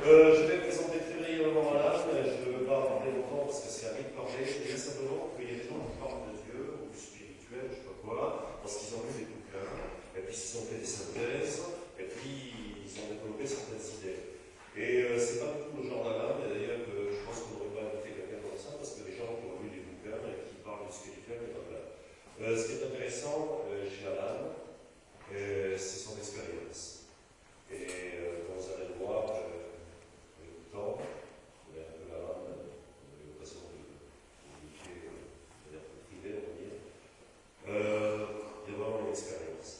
Je vais présenter très brièvement Alan. Je ne veux pas parler longtemps parce que c'est à vite parler. Je dirais simplement qu'il y a des gens qui parlent de Dieu ou du spirituel, je ne sais pas quoi, parce qu'ils ont lu des bouquins, et puis ils ont fait des synthèses, et puis ils ont développé certaines idées. Et c'est pas du tout le genre d'Alan, et d'ailleurs je pense qu'on n'aurait pas invité quelqu'un comme ça, parce que les gens qui ont lu des bouquins et qui parlent du spirituel, et voilà. Ce qui est intéressant chez Alan, c'est son expérience. Et quand vous allez le voir, le temps, il est un peu là, on a eu l'occasion de communiquer de manière privée, on va dire. Il y a vraiment une expérience.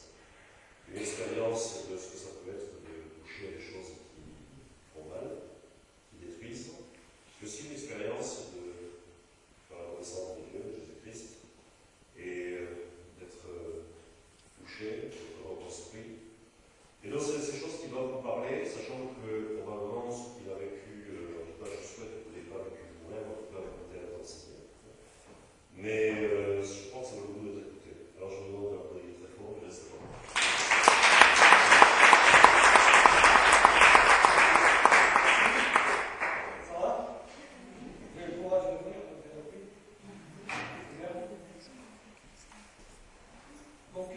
Une expérience de ce que ça peut être de toucher à des choses qui font mal, qui détruisent. C'est aussi une expérience de faire la connaissance de Dieu, Jésus-Christ, et d'être touché, d'être reconstruit. Et donc, c'est ces choses qui doivent vous parler, sachant que probablement ce qu'il a vécu, en tout cas, je souhaite que vous n'ayez pas vécu vous-même, en tout cas, écouter la Seigneur. Mais je pense que ça vaut le coup d'être écouté. Alors, je vous demande d'applaudir très fort, je laisse la parole. Ça va? Vous avez le courage de venir, vous avez repris. Donc,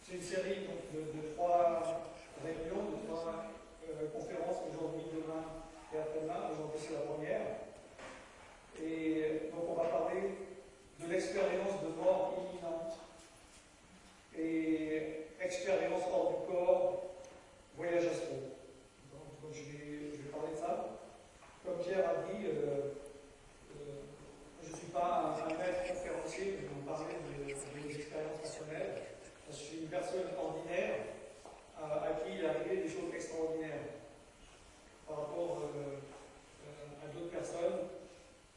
c'est une série donc, de 3 réunions, de 3 conférences aujourd'hui, demain et après-demain. Aujourd'hui, c'est la première. Et donc, on va parler de l'expérience de mort imminente et expérience hors du corps, voyage astral. Donc, je vais parler de ça. Comme Pierre a dit, je ne suis pas un maître conférencier, mais je vais vous parler de mes expériences personnelles. Je suis une personne ordinaire à qui il est arrivé des choses extraordinaires. Par rapport à d'autres personnes,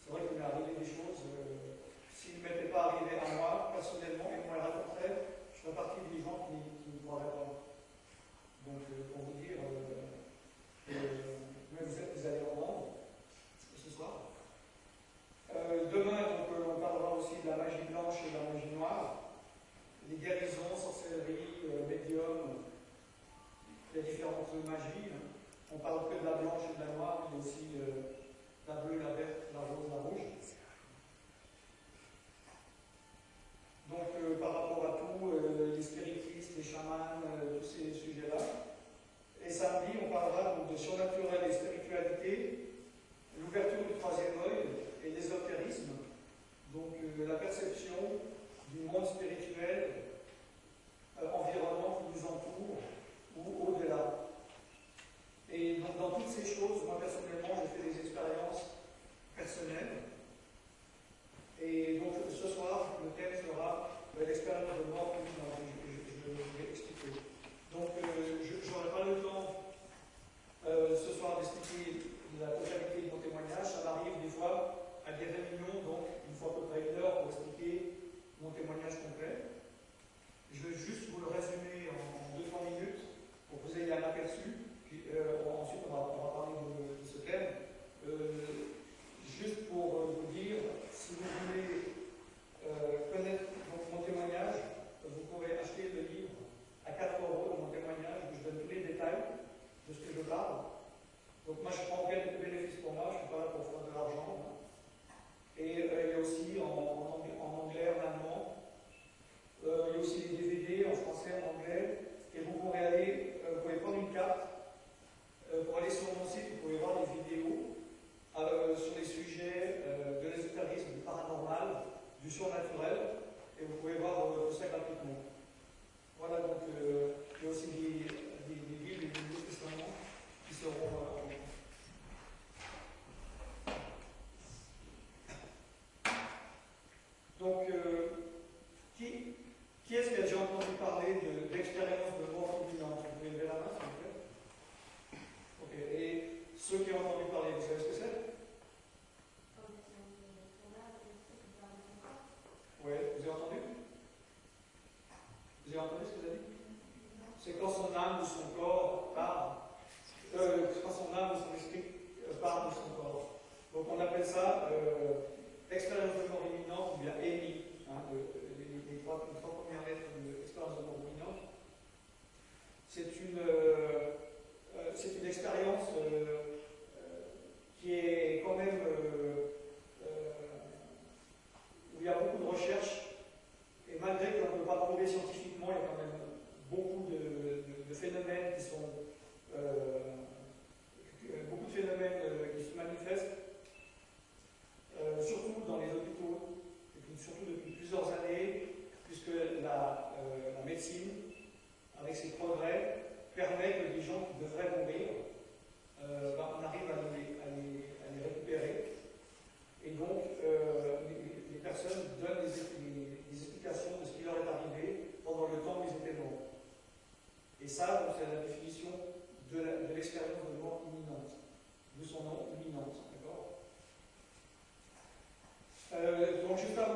c'est vrai qu'il m'est arrivé des choses, s'il ne m'était pas arrivé à moi, personnellement, et qu'on les raconterait, je ferais partie des gens qui ne croiraient pas. Donc, pour vous dire, mais vous allez entendre ce soir. Demain, donc, on parlera aussi de la magie blanche et de la magie noire. Les guérisons, sorcellerie, médium, il y a différentes magies. On parle que de la blanche et de la noire, mais aussi la bleue, la verte, la rose, la rouge. Donc, par rapport à tout, les spiritistes, les chamans, tous ces sujets-là. Et samedi, on parlera donc de surnaturel et spiritualité, l'ouverture du 3e œil et l'ésotérisme, donc la perception du monde spirituel, environnement qui nous entoure, ou au-delà. Et donc dans toutes ces choses, moi personnellement, j'ai fait des expériences personnelles. Et donc ce soir, le thème sera l'expérience de mort, je vais expliquer. Donc je n'aurai pas le temps ce soir d'expliquer la totalité de mon témoignage. Ça m'arrive des fois à des réunions, donc une fois à peu près 1 heure pour expliquer mon témoignage complet. Je vais juste vous le résumer en 2-3 minutes pour vous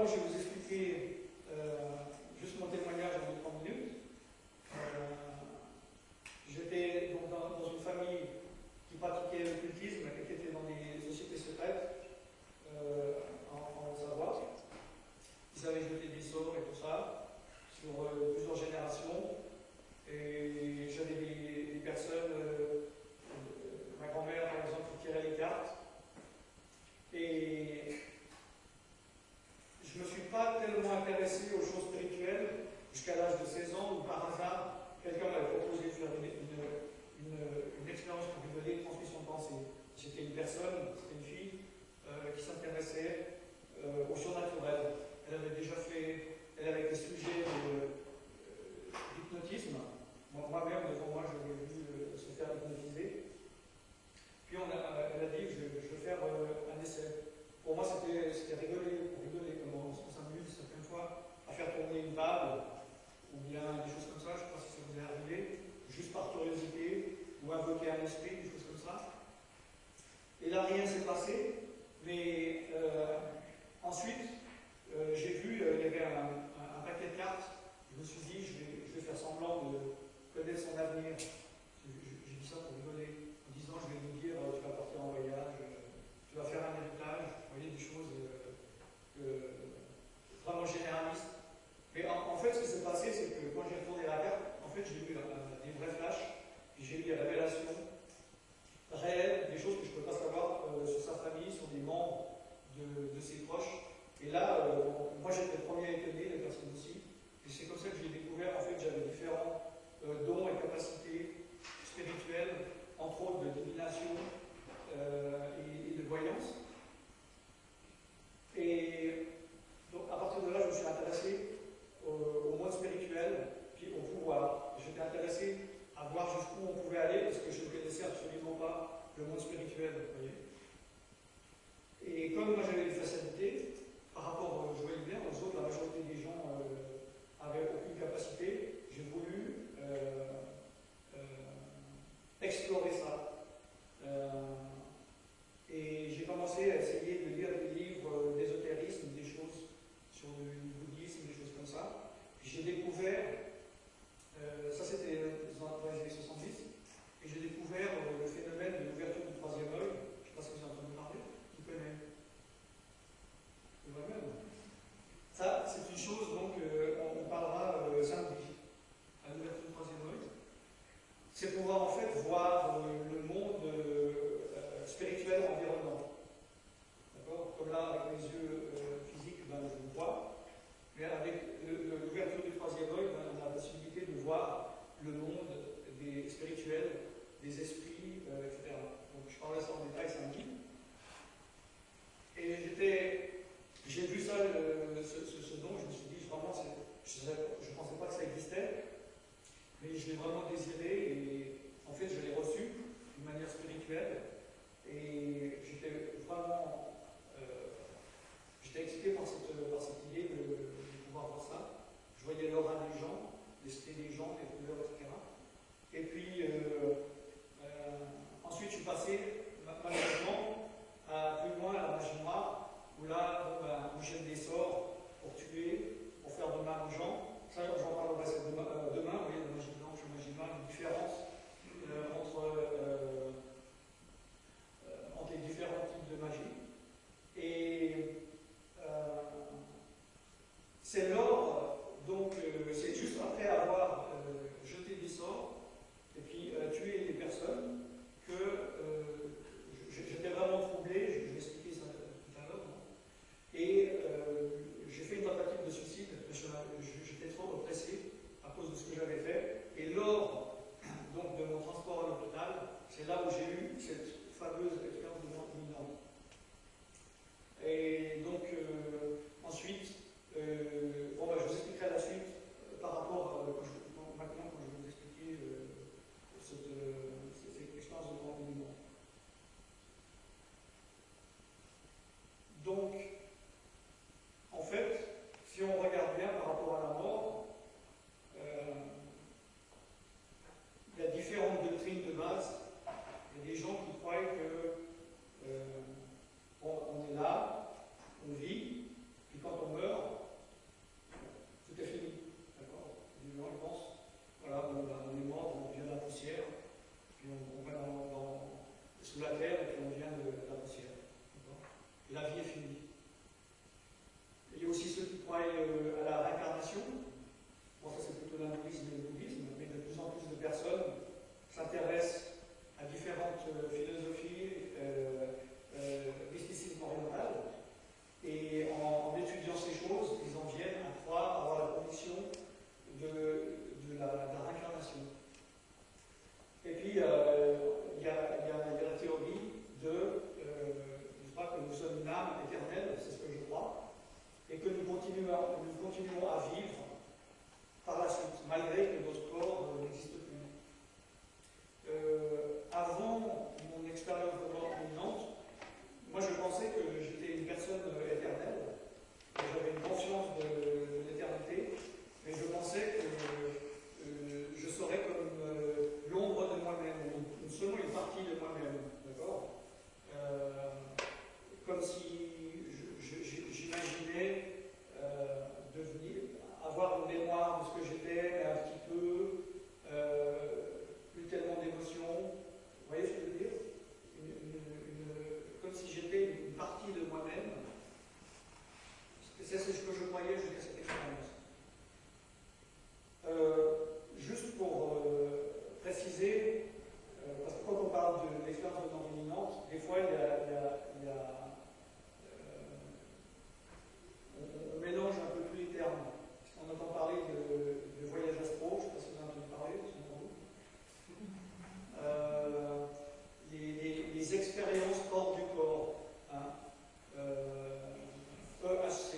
moi, je vais vous expliquer juste mon témoignage en 30 minutes. J'étais donc dans une famille qui pratiquait l'occultisme et qui était dans des sociétés secrètes en Haute-Savoie. Ils avaient jeté des sorts et tout ça sur plusieurs générations. Et j'avais des personnes, ma grand-mère par exemple, qui tirait les cartes. Et je ne me suis pas tellement intéressé aux choses spirituelles jusqu'à l'âge de 16 ans où par hasard, quelqu'un m'avait proposé de faire une expérience pour rigoler, transmission de pensée. C'était une personne, c'était une fille qui s'intéressait au surnaturel. Elle avait déjà fait, elle avait été sujet d'hypnotisme. Moi-même, devant moi, je l'ai vu se faire hypnotiser. Puis elle a dit, je vais faire un essai. Pour moi, c'était rigoler, comme on s'amuse certaines fois à faire tourner une table, ou bien des choses comme ça, je ne sais pas si ça vous est arrivé, juste par curiosité, ou invoquer un esprit, des choses comme ça. Et là, rien s'est passé, mais ensuite, j'ai vu, il y avait un paquet de cartes. Je me suis dit, je vais faire semblant de connaître son avenir. J'ai dit ça pour rigoler, en disant, je vais vous dire, tu vas partir en voyage, tu vas faire un héritage, vous voyez, des choses vraiment généralistes. Mais en fait, ce qui s'est passé, c'est que quand j'ai retourné la carte, en fait, j'ai eu des vrais flashs, puis j'ai eu des révélations réelles, des choses que je ne peux pas savoir sur sa famille, sur des membres de ses proches. Et là, moi j'étais le premier étonné, les personnes aussi. Et c'est comme ça que j'ai découvert, en fait, que j'avais différents dons et capacités spirituelles, entre autres de divination et de voyance. Et donc à partir de là, je me suis intéressé au monde spirituel, puis au pouvoir. J'étais intéressé à voir jusqu'où on pouvait aller, parce que je ne connaissais absolument pas le monde spirituel, vous voyez. Et comme moi j'avais des facilités, par rapport, je voyais bien, aux autres, la majorité des gens avaient aucune capacité, j'ai voulu explorer ça. Et j'ai commencé à essayer de lire des livres d'ésotérisme, des choses sur le bouddhisme, des choses comme ça. J'ai découvert, ça c'était dans les années 70, et j'ai découvert le phénomène de l'ouverture du troisième œil. Je ne sais pas si vous avez entendu parler, qui connaît? Ça, c'est une chose, donc, on parlera samedi, à l'ouverture du troisième œil. C'est pouvoir en fait voir le monde spirituel environnant. D'accord? Comme là, avec mes yeux physiques, ben, je le vois. Mais avec l'ouverture du troisième œil, ben, on a la possibilité de voir le monde des spirituels, des esprits, etc. Donc, je parlerai ça en détail samedi. Et j'ai vu ça, ce don, je me suis dit, vraiment, je ne pensais pas que ça existait, mais je l'ai vraiment désiré et en fait, je l'ai reçu d'une manière spirituelle et j'étais vraiment j'étais excité par cette idée de pouvoir voir ça. Je voyais l'aura des gens, l'esprit des gens, les couleurs, etc. Et puis, ensuite, je suis passé, malheureusement, plus loin à la magie noire, où là, on jette des sorts pour tuer, pour faire de mal aux gens. Ça, j'en parlerai demain. Vous voyez, la magie blanche, la magie noire, une différence entre les différents types de magie. Et c'est lors, donc, c'est juste après avoir jeté des sorts et puis tué des personnes que j'étais vraiment troublé, je vais expliquer ça tout à l'heure. Et j'ai fait une tentative de suicide, j'étais trop oppressé à cause de ce que j'avais fait. Et lors donc, de mon transport à l'hôpital, c'est là où j'ai eu cette fameuse expérience de mort imminente. Et donc, ensuite, je vous expliquerai la suite par rapport maintenant quand je vais vous expliquer cette expérience de mort imminente. Donc, en fait, si on regarde bien par rapport à la mort, il y a différentes doctrines de base. Il y a des gens qui croient que sous la terre et puis on vient de la poussière. La vie est finie. Il y a aussi ceux qui croient à la réincarnation. Bon, ça c'est plutôt l'hindouisme et le bouddhisme, mais de plus en plus de personnes s'intéressent à différentes philosophies, mysticisme oriental, et en étudiant ces choses, ils en viennent à croire, avoir la conviction de la réincarnation. Et puis, il y a la théorie je crois que nous sommes une âme éternelle, c'est ce que je crois, et que nous continuons à vivre par la suite, malgré que notre corps n'existe plus. Avant mon expérience de mort imminente, moi je pensais que j'étais une personne éternelle, que j'avais une conscience de l'éternité, mais je pensais que je serais comme l'ombre de moi-même, ou seulement une partie de moi-même, d'accord? Comme si j'imaginais avoir une mémoire de ce que j'étais, mais un petit peu, plus tellement d'émotions. Vous voyez ce que je veux dire? Comme si j'étais une partie de moi-même. C'est ce que je croyais jusqu'à cette expérience. Juste pour préciser, parce que quand on parle de l'expérience de mort imminente, des fois on mélange un peu tous les termes. On entend parler de voyage astro, je ne sais pas si vous en avez entendu parler, les expériences hors du corps, hein, EHC,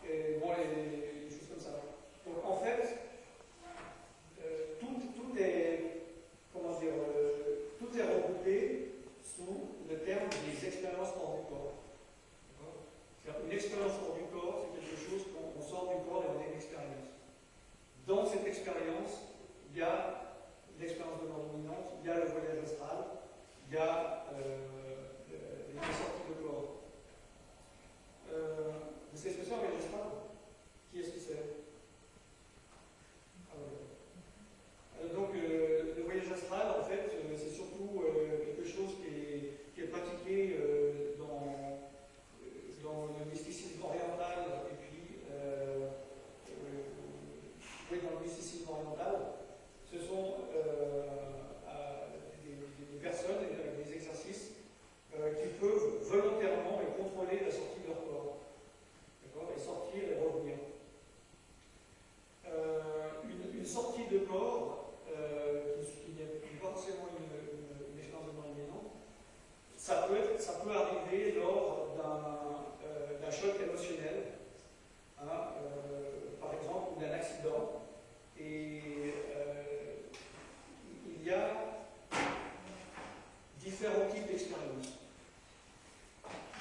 et bon, les choses comme ça. Donc en fait, tout est, comment dire, tout est regroupé sous le terme des expériences hors du corps. Une expérience hors du corps, c'est quelque chose qu'on sort du corps et on a une expérience. Dans cette expérience, il y a l'expérience de mort imminente, il y a le voyage astral, il y a les sorties de corps. Vous savez ce que c'est un voyage astral? Qui est-ce que c'est? Donc, le voyage astral, en fait, c'est surtout quelque chose qui est pratiqué dans le mysticisme oriental, et puis dans le mysticisme oriental, ce sont des personnes avec des exercices qui peuvent volontairement contrôler la sortie de leur corps, et sortir et revenir. Une sortie de corps, qui n'est pas forcément une expérience de mort imminente, ça peut arriver lors d'un choc émotionnel, hein, par exemple, ou d'un accident. Et il y a différents types d'expériences.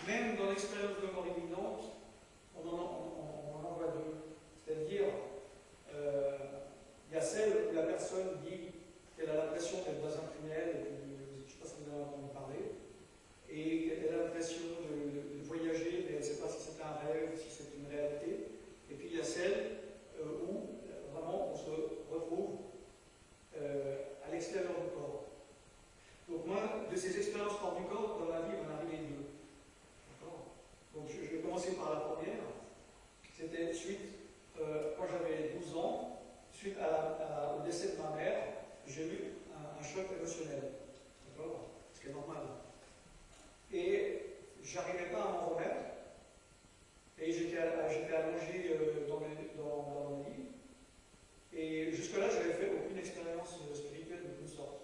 Même dans l'expérience de mort imminente, on en voit deux. C'est-à-dire, il y a celle où la personne dit qu'elle a l'impression d'être dans un tunnel, et puis, je ne sais pas si vous avez entendu parler, et elle a l'impression de voyager, mais elle ne sait pas si c'est un rêve, si c'est une réalité. Et puis il y a celle où vraiment on se retrouve à l'extérieur du corps. Donc moi, de ces expériences hors du corps, dans ma vie, on a arrivé deux. Donc je vais commencer par la première. C'était quand j'avais 12 ans, suite au décès de ma mère, j'ai eu un choc émotionnel. D'accord? Ce qui est normal. Et j'arrivais pas à m'en remettre. Et j'étais allongé dans mon lit. Et jusque-là, je n'avais fait aucune expérience spirituelle de toute sorte.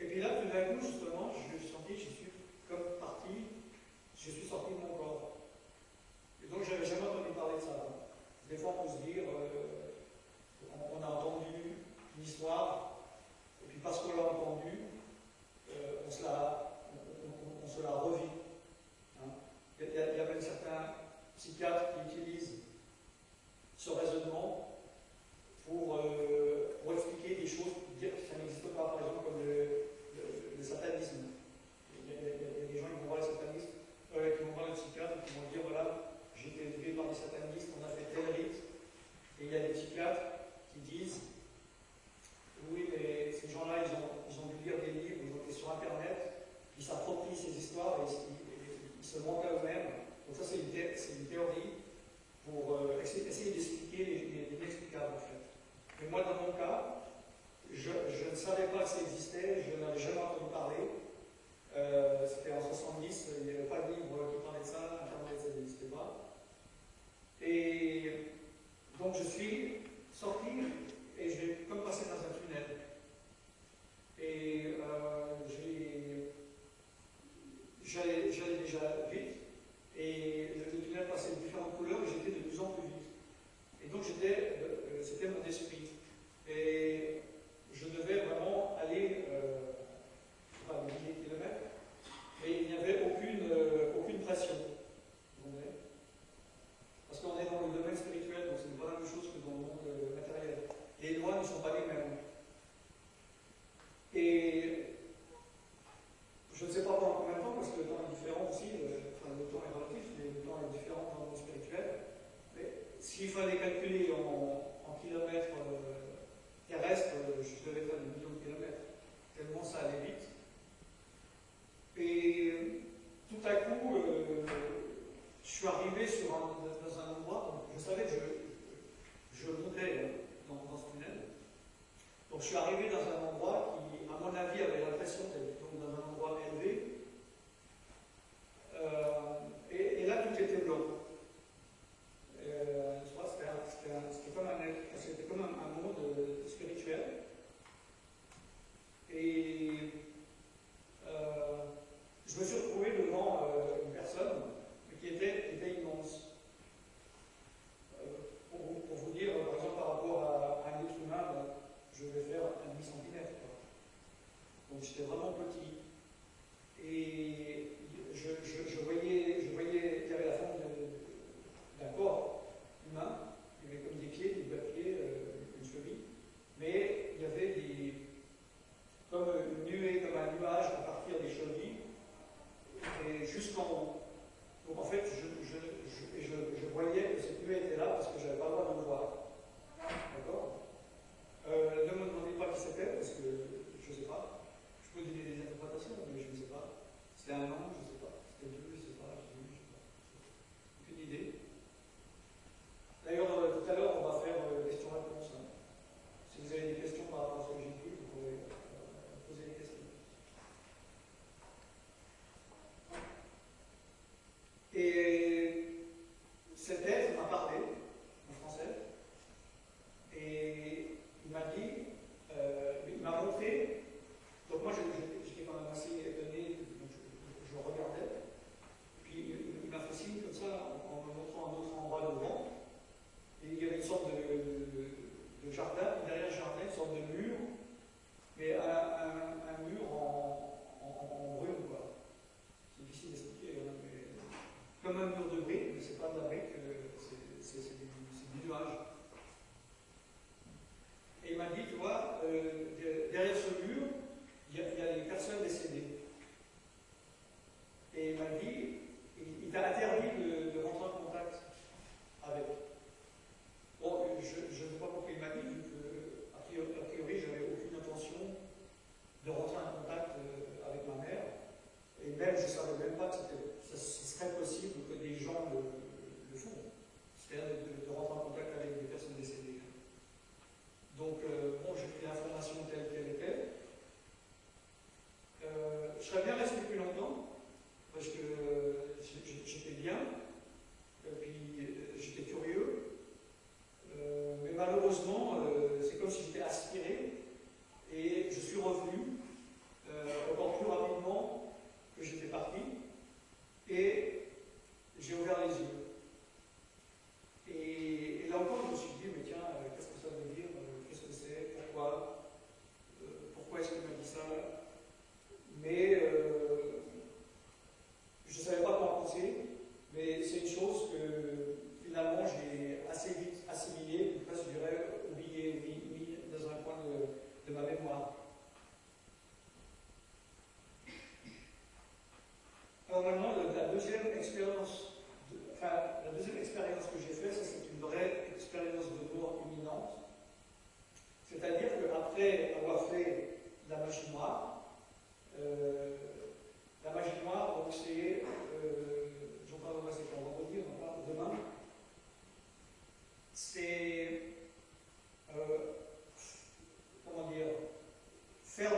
Et puis là, tout d'un coup, justement, je me suis senti, je suis comme parti, je suis sorti de mon corps. Et donc, je n'avais jamais entendu parler de ça. Des fois, on peut se dire, on a entendu une histoire, et puis parce qu'on l'a entendu, on se la revit. Hein. Il y a même certains psychiatres qui utilisent ce raisonnement pour expliquer des choses, dire que ça n'existe pas, par exemple, comme le satanisme. ne savais pas que ça existait, je n'avais jamais entendu parler. C'était en 70, il n'y avait pas de livre qui parlait de ça, Internet ça n'existait pas. Et donc je suis sorti et j'ai comme passé dans un tunnel. Et j'allais déjà vite, et le tunnel passait de différentes couleurs et j'étais de plus en plus vite. Et donc c'était mon esprit. Et je devais vraiment aller pas des milliers de kilomètres, mais il n'y avait aucune pression. Vous comprenez? Parce qu'on est dans le domaine spirituel, donc ce n'est pas la même chose que dans le monde matériel. Les lois ne sont pas les mêmes. Et je ne sais pas pendant combien de temps, parce que le temps est différent aussi, le temps est relatif, mais le temps est différent dans le monde spirituel. Mais s'il fallait calculer en kilomètres terrestres, je devais faire des millions de kilomètres, tellement ça allait vite. Et tout à coup, je suis arrivé dans un endroit, donc je savais que je montais dans ce tunnel. Donc je suis arrivé dans un endroit qui, à mon avis, avait l'impression d'être dans un endroit élevé. Et là, tout était blanc. C'était comme un monde spirituel. Et je me suis retrouvé devant une personne qui était immense. Pour vous dire, par exemple, par rapport à un être humain, je vais faire un demi-centimètre. Donc j'étais vraiment petit. Et je voyais qu'il y avait la forme d'un corps humain. Il y avait comme des pieds, des bas pieds, une cheville. Mais il y avait comme une nuée, comme un nuage à partir des chevilles et jusqu'en haut. Donc en fait, je voyais que cette nuée était là parce que je n'avais pas le droit de le voir. D'accord? Ne me demandez pas qui c'était parce que je ne sais pas. Je peux donner des interprétations, mais je ne sais pas. C'était un ange, je ne sais pas. C'était Dieu, je ne sais pas. Jésus, je ne sais pas. Aucune idée. D'ailleurs, tout à l'heure, on va faire questions-réponses. Hein. Si vous avez des questions par rapport à ce que j'ai dit, vous pouvez poser des questions. Et cet être m'a parlé en français et il m'a dit, il m'a montré. Donc moi j'étais quand même assez étonné, donc je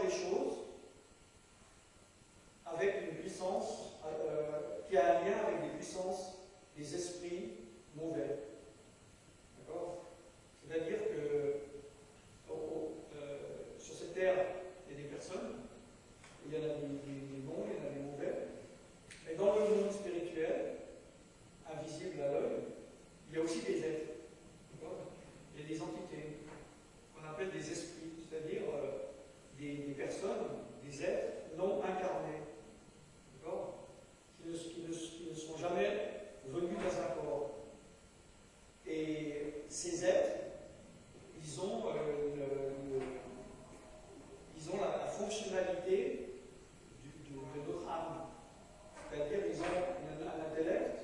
des choses avec une puissance qui a un lien avec des puissances des esprits mauvais. D'accord? C'est-à-dire que sur cette terre, il y a des personnes, il y en a des bons, il y en a des mauvais, mais dans le monde spirituel, invisible à l'œil, il y a aussi des êtres. D'accord? Il y a des entités qu'on appelle des esprits, c'est-à-dire des personnes, des êtres non incarnés, d'accord, qui ne sont jamais venus dans un corps. Et ces êtres, ils ont la fonctionnalité de notre âme. C'est-à-dire qu'ils ont un intellect,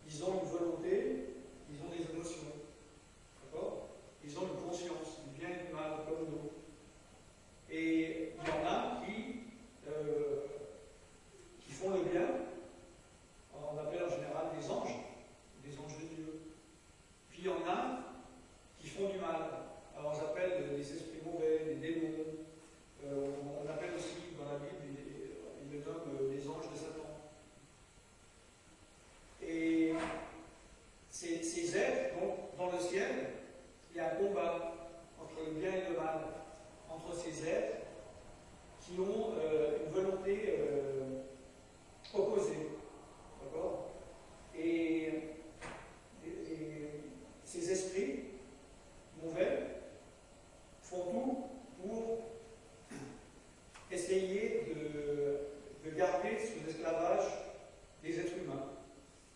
ils ont une volonté, ils ont des émotions. D'accord? Ils ont une conscience, du bien et du mal, comme nous. Et il y en a qui font le bien. On appelle en général des anges de Dieu. Puis il y en a qui font du mal. Alors on appelle les esprits mauvais, les démons. On appelle aussi dans la Bible, ils le nomment les anges de Satan. Et ces êtres, donc, dans le ciel, il y a un combat entre le bien et le mal, entre ces êtres qui ont une volonté opposée. D'accord? Et ces esprits mauvais font tout pour essayer de garder sous l'esclavage des êtres humains.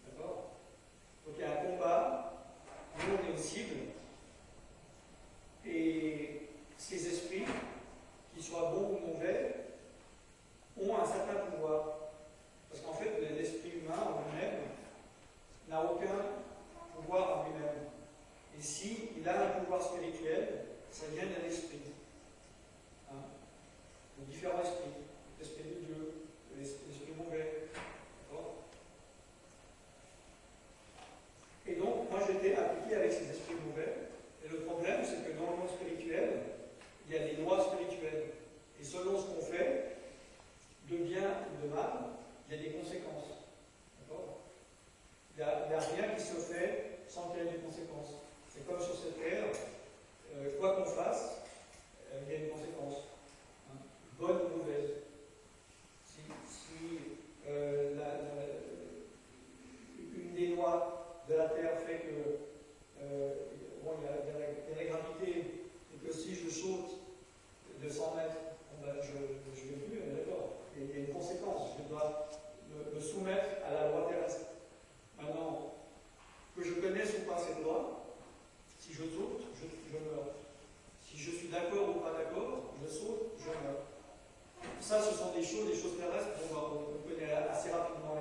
D'accord? Donc il y a un combat, nous on est une cible, et ces esprits, qu'ils soient bons ou mauvais, ont un certain pouvoir. Parce qu'en fait, l'esprit humain en lui-même n'a aucun pouvoir en lui-même. Et s'il a un pouvoir spirituel, ça vient d'un esprit. Hein? De différents esprits. L'esprit de Dieu, l'esprit mauvais. D'accord? Et donc, moi j'étais appliqué avec ces esprits mauvais. Et le problème, c'est que dans le monde spirituel, il y a des lois spirituelles. Et selon ce qu'on fait, de bien ou de mal, il y a des conséquences. D'accord? Il n'y a rien qui se fait sans qu'il y ait des conséquences. C'est comme sur cette terre, quoi qu'on fasse, il y a une conséquence. Hein? Bonne ou mauvaise. Si une des lois de la terre fait que bon, il y a la gravité, et que si je saute de 100 mètres, ben, je ne vais plus, d'accord. Il y a une conséquence. Je dois me soumettre à la loi terrestre. Maintenant, que je connaisse ou pas cette loi, si je saute, je meurs. Si je suis d'accord ou pas d'accord, je saute, je meurs. Ça, ce sont des choses terrestres on connaît assez rapidement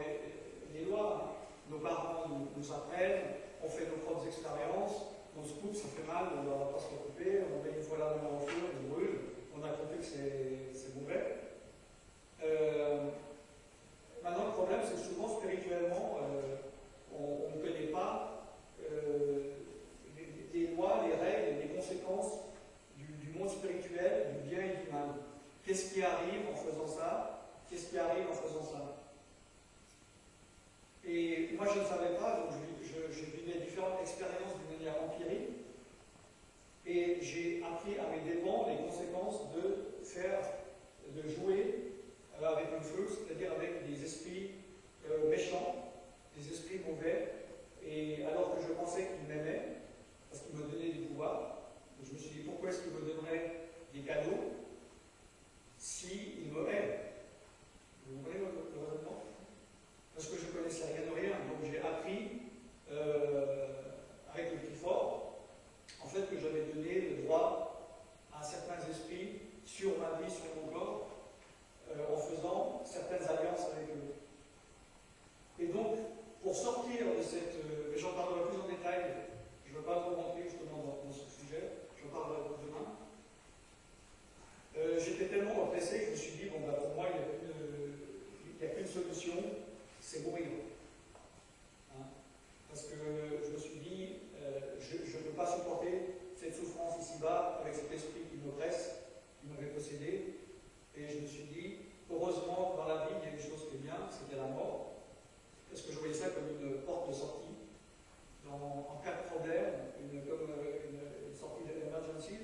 les lois. Nos parents nous apprennent, on fait nos propres expériences, on se coupe, ça fait mal, on ne va pas se recouper, on met une fois la main en feu, on brûle, on a compris que c'est mauvais. Maintenant, le problème, c'est que souvent, spirituellement, on ne connaît pas les lois, les règles, les conséquences du monde spirituel, du bien et du mal. Qu'est-ce qui arrive en faisant ça? Qu'est-ce qui arrive en faisant ça? Et moi, je ne savais pas, donc je vivais différentes expériences d'une manière empirique, et j'ai appris à mes dépens les conséquences de jouer avec le feu, c'est-à-dire avec des esprits méchants, des esprits mauvais, et alors que je pensais qu'ils m'aimaient, parce qu'ils me donnaient des pouvoirs, je me suis dit pourquoi est-ce qu'ils me donneraient des cadeaux s'ils me aiment? Vous comprenez le raisonnement? Parce que je ne connaissais rien de rien, donc j'ai appris avec le plus fort, en fait, que j'avais donné le droit à certains esprits sur ma vie, sur mon corps, en faisant certaines alliances avec eux. Et donc, pour sortir de cette... j'en parlerai plus en détail, je ne veux pas trop rentrer justement dans ce sujet, j'en parlerai demain. J'étais tellement oppressé que je me suis dit, bon, bah, pour moi, il n'y a qu'une solution, c'est mourir. Hein? Parce que je me suis dit, je ne peux pas supporter cette souffrance ici-bas avec cet esprit qui m'oppresse, qui m'avait possédé. Et je me suis dit, heureusement, dans la vie, il y a une chose qui est bien, c'était la mort. Parce que je voyais ça comme une porte de sortie. En cas de problème, comme une sortie d'emergency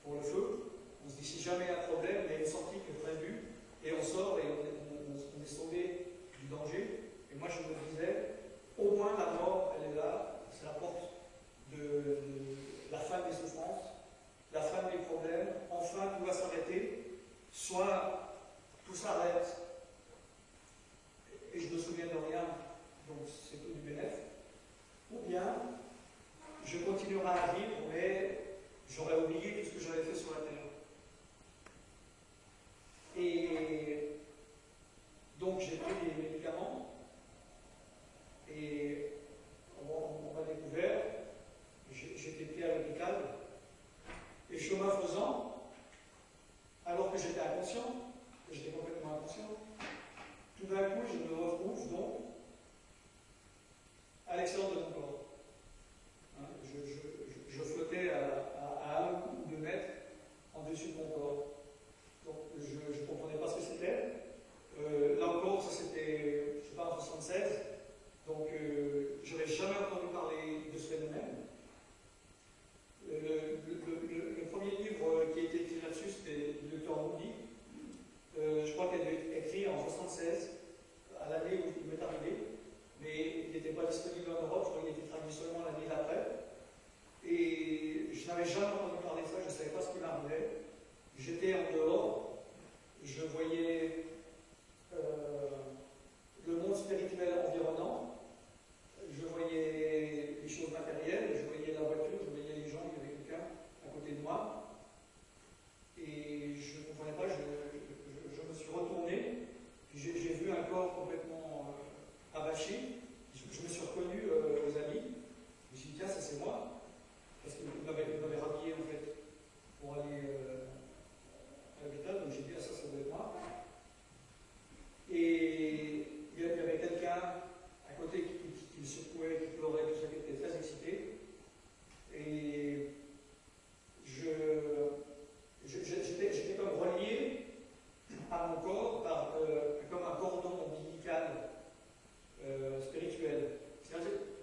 pour le feu. On se dit, si jamais il y a un problème, il y a une sortie qui est prévue, et on sort et on est sauvé du danger. Et moi, je me disais, au moins la mort, elle est là, c'est la porte de la fin des souffrances, la fin des problèmes, enfin tout va s'arrêter, soit tout s'arrête et je ne me souviens de rien, donc c'est tout du bénéfice, ou bien je continuerai à vivre, mais j'aurais oublié tout ce que j'avais fait sur la terre. Et donc j'ai pris des médicaments et on m'a découvert, j'étais pris à l'hôpital et chemin faisant, alors que j'étais inconscient, que j'étais complètement inconscient, tout d'un coup je me retrouve donc à l'extérieur de mon corps. Hein, je flottais à 1 ou 2 mètres en dessus de mon corps. Donc je ne comprenais pas ce que c'était. Là encore, ça c'était, je sais pas, en 76. Donc je n'avais jamais entendu parler de ce phénomène. Le premier livre qui a été écrit là-dessus, c'était du docteur Moody. Je crois qu'elle a été écrit en 76, à l'année où il m'est arrivé, mais il n'était pas disponible en Europe, je crois qu'il était traduit seulement l'année d'après. Et je n'avais jamais entendu parler de ça, je ne savais pas ce qui m'arrivait. J'étais en dehors, je voyais le monde spirituel environnant, je voyais les choses matérielles, je voyais la voiture, je voyais les gens, il y avait quelqu'un à côté de moi. Et je ne comprenais pas, je me suis retourné, j'ai vu un corps complètement abaché, je me suis reconnu aux amis, je me suis dit tiens, ça c'est moi, parce qu'il m'avait rhabillé en fait pour aller à l'hôpital, donc j'ai dit ah, ça doit être moi. Et il y avait quelqu'un à côté qui me secouait, qui pleurait, tout ça, qui était très excité. Et j'étais comme relié à mon corps par, comme un cordon ombilical spirituel.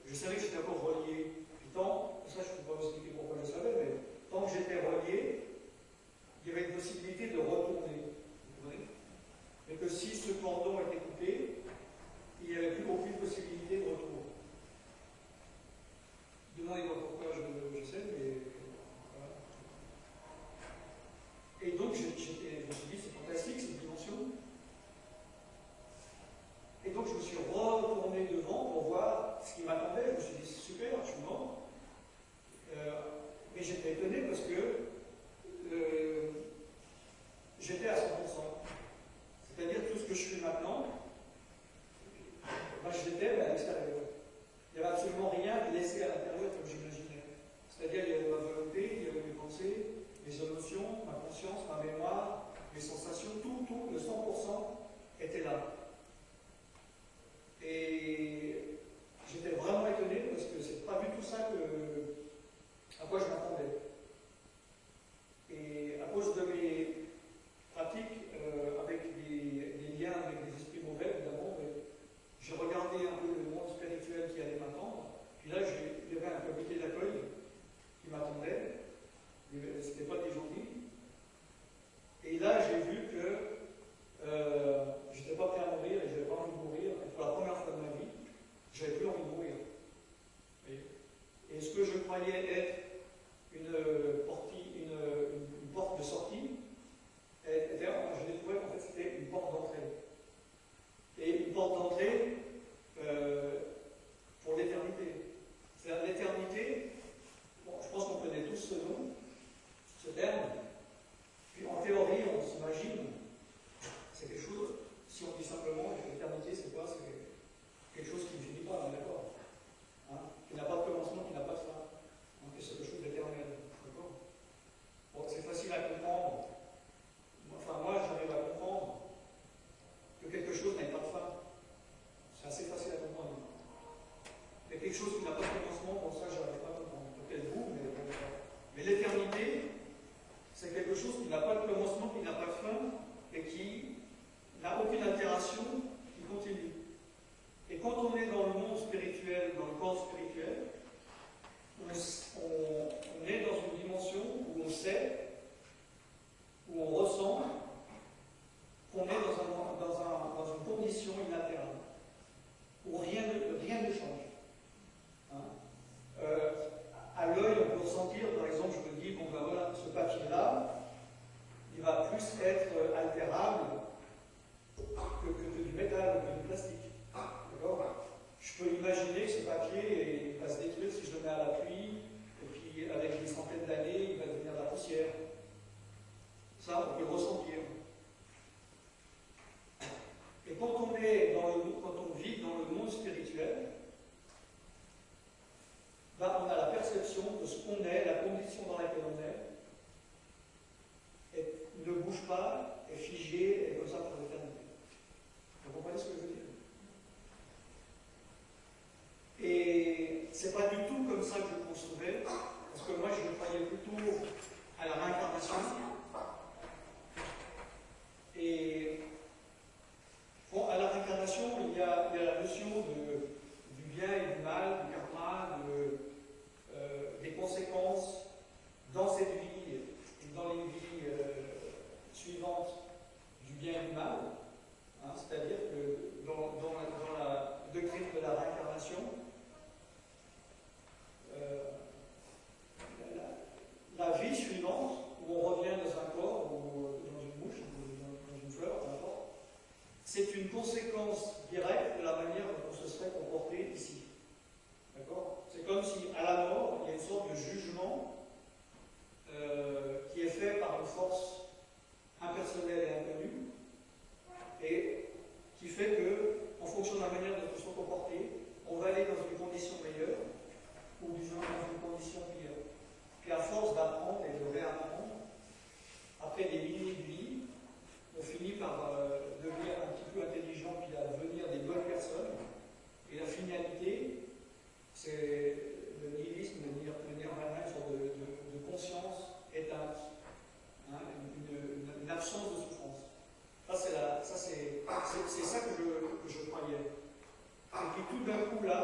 Je savais que j'étais encore relié. Puis tant, ça je ne peux pas vous expliquer pourquoi je savais, mais tant que j'étais relié, il y avait une possibilité de retourner. Vous comprenez? Mais que si ce cordon était coupé, il n'y avait plus aucune possibilité de retour. Demandez-moi pourquoi je sais, mais voilà. Et donc je me suis dit, c'est fantastique cette dimension. Et donc je me suis retourné devant pour voir ce qui m'attendait. Je me suis dit, c'est super, je suis mort. Mais j'étais étonné parce que j'étais à 100%. C'est-à-dire tout ce que je fais maintenant, moi je l'étais à l'extérieur. Il n'y avait absolument rien de laissé à l'intérieur comme j'imaginais. C'est-à-dire il y avait ma volonté, il y avait mes pensées, mes émotions, ma conscience, ma mémoire, mes sensations, tout, le 100% était là. Et j'étais vraiment étonné parce que c'est pas du tout ça à quoi je m'attendais. Et à cause de mes pratiques avec des liens avec des esprits mauvais, évidemment, j'ai regardé un peu le monde spirituel qui allait m'attendre. Puis là, il y avait un comité d'accueil qui m'attendait. C'était pas des gentils. Et là, j'ai vu que j'étais pas prêt à là est figé et comme ça pour l'éternité. Vous comprenez ce que je veux dire? Et c'est pas du tout comme ça que je concevais, parce que moi je croyais plutôt à la réincarnation. Et bon, à la réincarnation, il y a la notion du bien et du mal, du karma, des conséquences dans cette vie et dans les vies suivantes du bien et du mal. Hein, c'est-à-dire que dans la doctrine de la réincarnation, la vie suivante, où on revient dans un corps, ou dans une mouche, ou dans une fleur, peu importe, c'est une conséquence directe de la manière dont on se serait comporté ici. D'accord? C'est comme si, à la mort, il y a une sorte de jugement qui est fait par une force impersonnelle et inconnue, et qui fait que, en fonction de la manière dont on se comporte, on va aller dans une condition meilleure, ou disons dans une condition pire. Puis à force d'apprendre et de réapprendre, après des milliers de vies, on finit par devenir un petit peu intelligent, puis à devenir des bonnes personnes. Et la finalité, c'est le nihilisme, le nirvana, une sorte de conscience éteinte, hein, une absence de souffrance. Ça, c'est ça que je croyais. Et puis tout d'un coup là,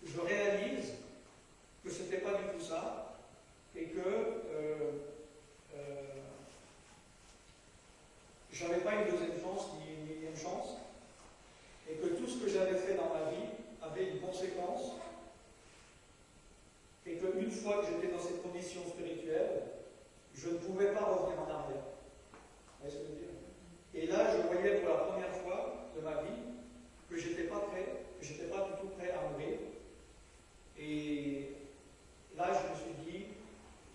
je réalise que ce n'était pas du tout ça, et que je n'avais pas une deuxième chance ni une chance, et que tout ce que j'avais fait dans ma vie avait une conséquence, et qu'une fois que j'étais dans cette condition spirituelle, je ne pouvais pas revenir en arrière. Vous voyez ce que je veux dire? Et là, je voyais pour la première fois de ma vie que j'étais pas prêt, que j'étais pas du tout prêt à mourir. Et là, je me suis dit,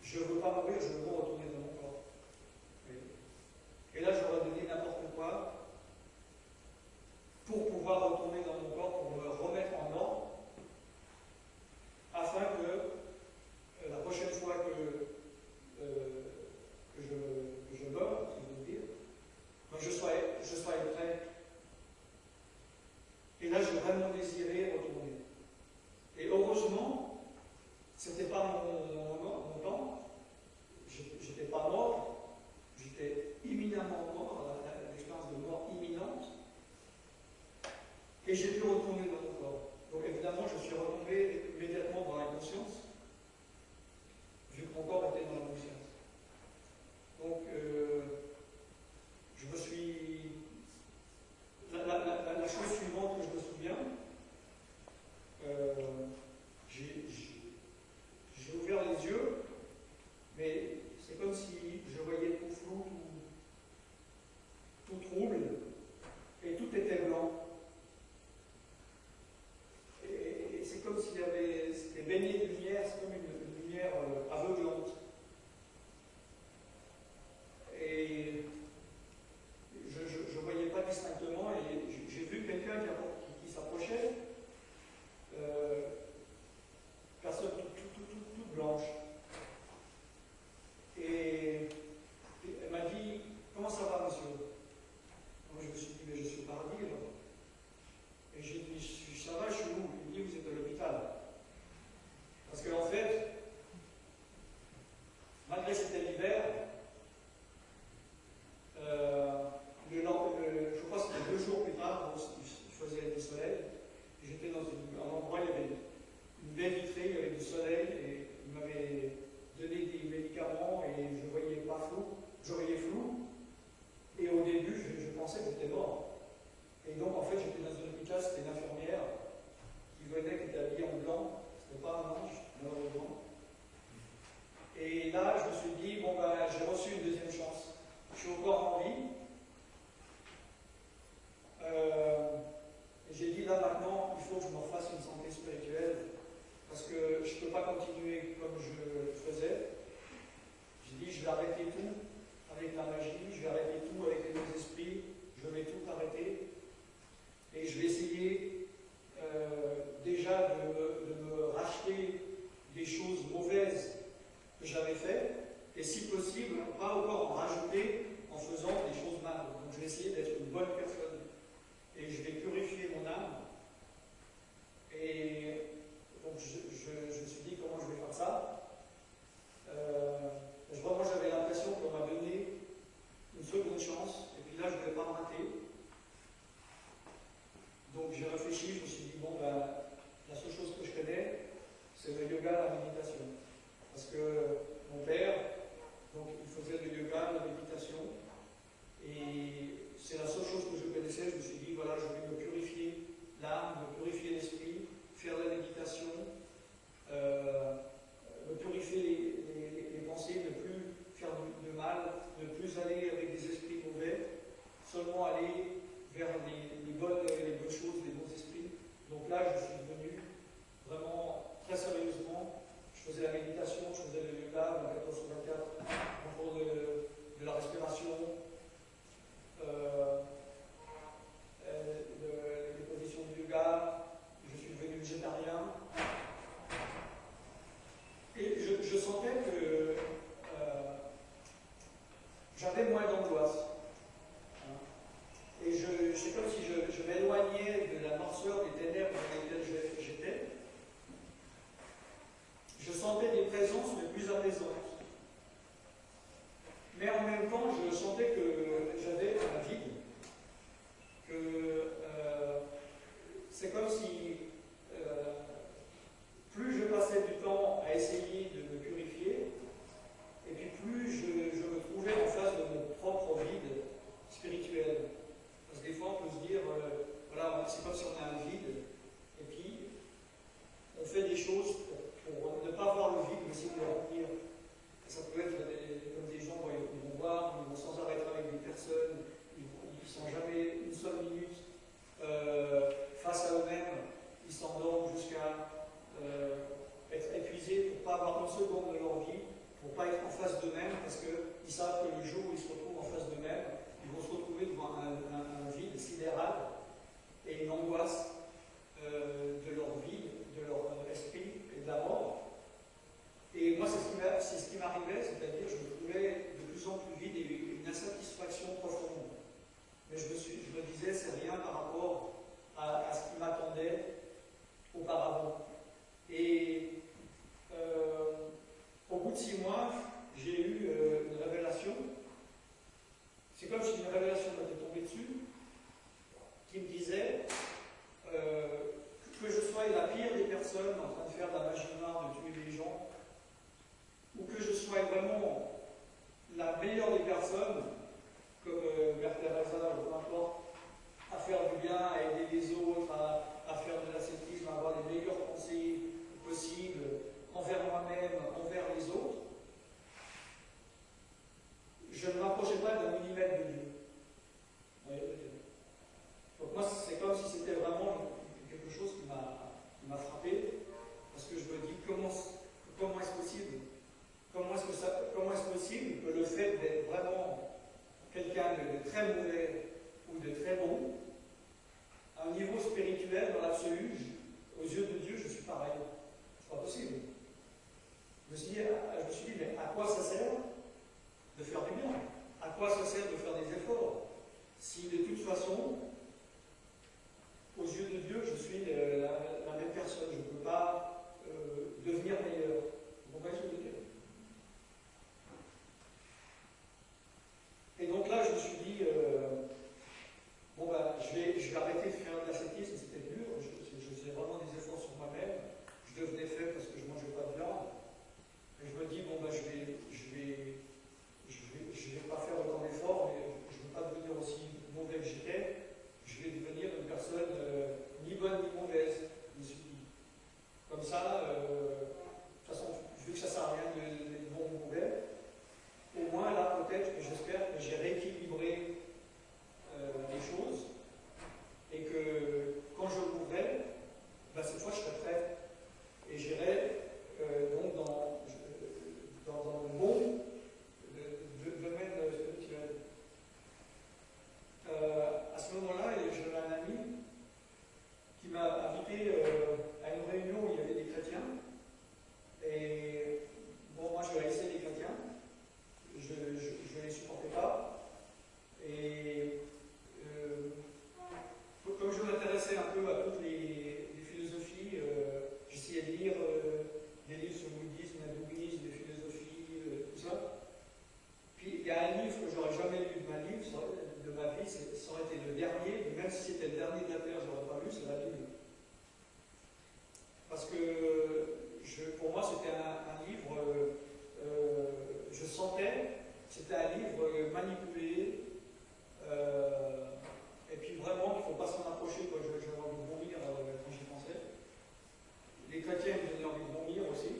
je ne veux pas mourir, je veux retourner dans mon corps. Et là, j'aurais donné n'importe quoi pour pouvoir retourner dans mon corps, pour me remettre en ordre, afin que la prochaine fois que je meurs, si je veux dire, je sois prêt. Et là, j'ai vraiment désiré retourner. Et heureusement, c'était pas mon temps. J'étais pas mort, j'étais imminemment mort, l'expérience de mort imminente. Et j'ai pu retourner dans mon corps. Donc évidemment, je suis retombé immédiatement dans l'inconscience, vu que mon corps était dans la conscience. Donc, je me suis. La chose suivante que je me souviens, j'ai ouvert les yeux, mais c'est comme si je voyais tout flou, tout trouble, et tout était blanc. Et c'est comme s'il y avait. C'était baigné de lumière, c'est comme une lumière aveuglante. Et je ne voyais pas distinctement, et j'ai vu quelqu'un qui s'approchait, personne toute blanche. Et elle m'a dit, comment ça va, monsieur? Moi, je me suis dit, mais je suis au paradis, là. Et j'ai dit, ça va, je suis où? Il me dit, vous êtes à l'hôpital. Parce qu'en fait, malgré que c'était l'hiver, je crois que c'était 2 jours plus tard, il faisait du soleil. J'étais dans un endroit, il y avait une baie vitrée, il y avait du soleil, et il m'avait donné des médicaments, et je voyais pas flou, je voyais flou. Et au début, je pensais que j'étais mort. seconde chance, et puis là, je ne vais pas me rater. Donc j'ai réfléchi, je me suis dit, bon, ben, la seule chose que je connais, c'est le yoga, la méditation. Parce que mon père, donc, il faisait le yoga, la méditation, et c'est la seule chose que je connaissais. Je me suis dit, voilà, je vais me purifier l'âme, me purifier l'esprit, faire la méditation, me purifier les pensées, ne plus faire de mal, ne plus aller avec des esprits mauvais, seulement aller vers les bonnes choses, les bons esprits. Donc là, je suis devenu vraiment très sérieusement. Je faisais la méditation, je faisais le yoga, 24 sur 24, en cours de la respiration, les positions du yoga. Je suis devenu végétarien. Et je sentais que j'avais moins d'angoisse. Et c'est comme si je m'éloignais de la noirceur des ténèbres dans lesquelles j'étais. Je sentais des présences mais plus apaisantes. Mais en même temps, je sentais que j'avais un vide. Que c'est comme si plus je passais du temps à essayer de me purifier, et puis plus je me trouvais en face de mon propre vide spirituel. Parce que des fois, on peut se dire, voilà, c'est comme si on a un vide, et puis on fait des choses pour ne pas voir le vide, mais essayer de le remplir. Ça peut être comme des gens, ils vont voir, ils vont sans arrêt avec des personnes, ils ne sont jamais une seule minute face à eux-mêmes, ils s'endorment jusqu'à être épuisés pour ne pas avoir une seconde de leur vie, pour ne pas être en face d'eux-mêmes, parce qu'ils savent que le jour où ils se retrouvent en face d'eux-mêmes, ils vont se retrouver devant un vide sidéral et une angoisse de leur vie, de leur esprit et de la mort. Et moi, c'est ce qui m'arrivait, c'est-à-dire je me trouvais de plus en plus vide et une insatisfaction profonde. Mais je me disais, c'est rien par rapport à ce qui m'attendait auparavant. Et au bout de 6 mois, j'ai eu une révélation. C'est comme si une révélation m'était tombée dessus, qui me disait que je sois la pire des personnes en train de faire de la magie noire, de tuer les gens, ou que je sois vraiment la meilleure des personnes, comme Mère Teresa ou peu importe, à faire du bien, à aider les autres, à faire de l'ascétisme, à avoir les meilleures pensées possibles envers moi-même, envers les autres, je ne m'approchais pas d'un millimètre de Dieu. Donc moi, c'est comme si c'était vraiment quelque chose qui m'a frappé, parce que je me dis, comment est-ce possible? Comment est-ce possible que le fait d'être vraiment quelqu'un de très mauvais ou de très bon, à un niveau spirituel, dans l'absolu, aux yeux de Dieu, je suis pareil. C'est pas possible. Je me suis dit, mais à quoi ça sert de faire du bien? À quoi ça sert de faire des efforts? Si de toute façon, aux yeux de Dieu, je suis la même personne, je ne peux pas devenir meilleur. Vous comprenez ce que je veux dire? Et donc là, je me suis dit, bon ben, je vais arrêter de faire de l'ascétisme, c'était dur, je faisais vraiment des efforts sur moi-même, je devenais faible parce que je ne mangeais pas de viande, et je me dis, bon ben, je vais pas faire autant d'efforts, mais je ne veux pas vie, ça aurait été le dernier, même si c'était le dernier de la terre, je n'aurais pas lu, c'est la Bible. Parce que pour moi, c'était un livre, je sentais, c'était un livre manipulé, et puis vraiment, il ne faut pas s'en approcher, quoi. J'avais envie de vomir quand j'y pensais. Les chrétiens me donnaient envie de vomir aussi,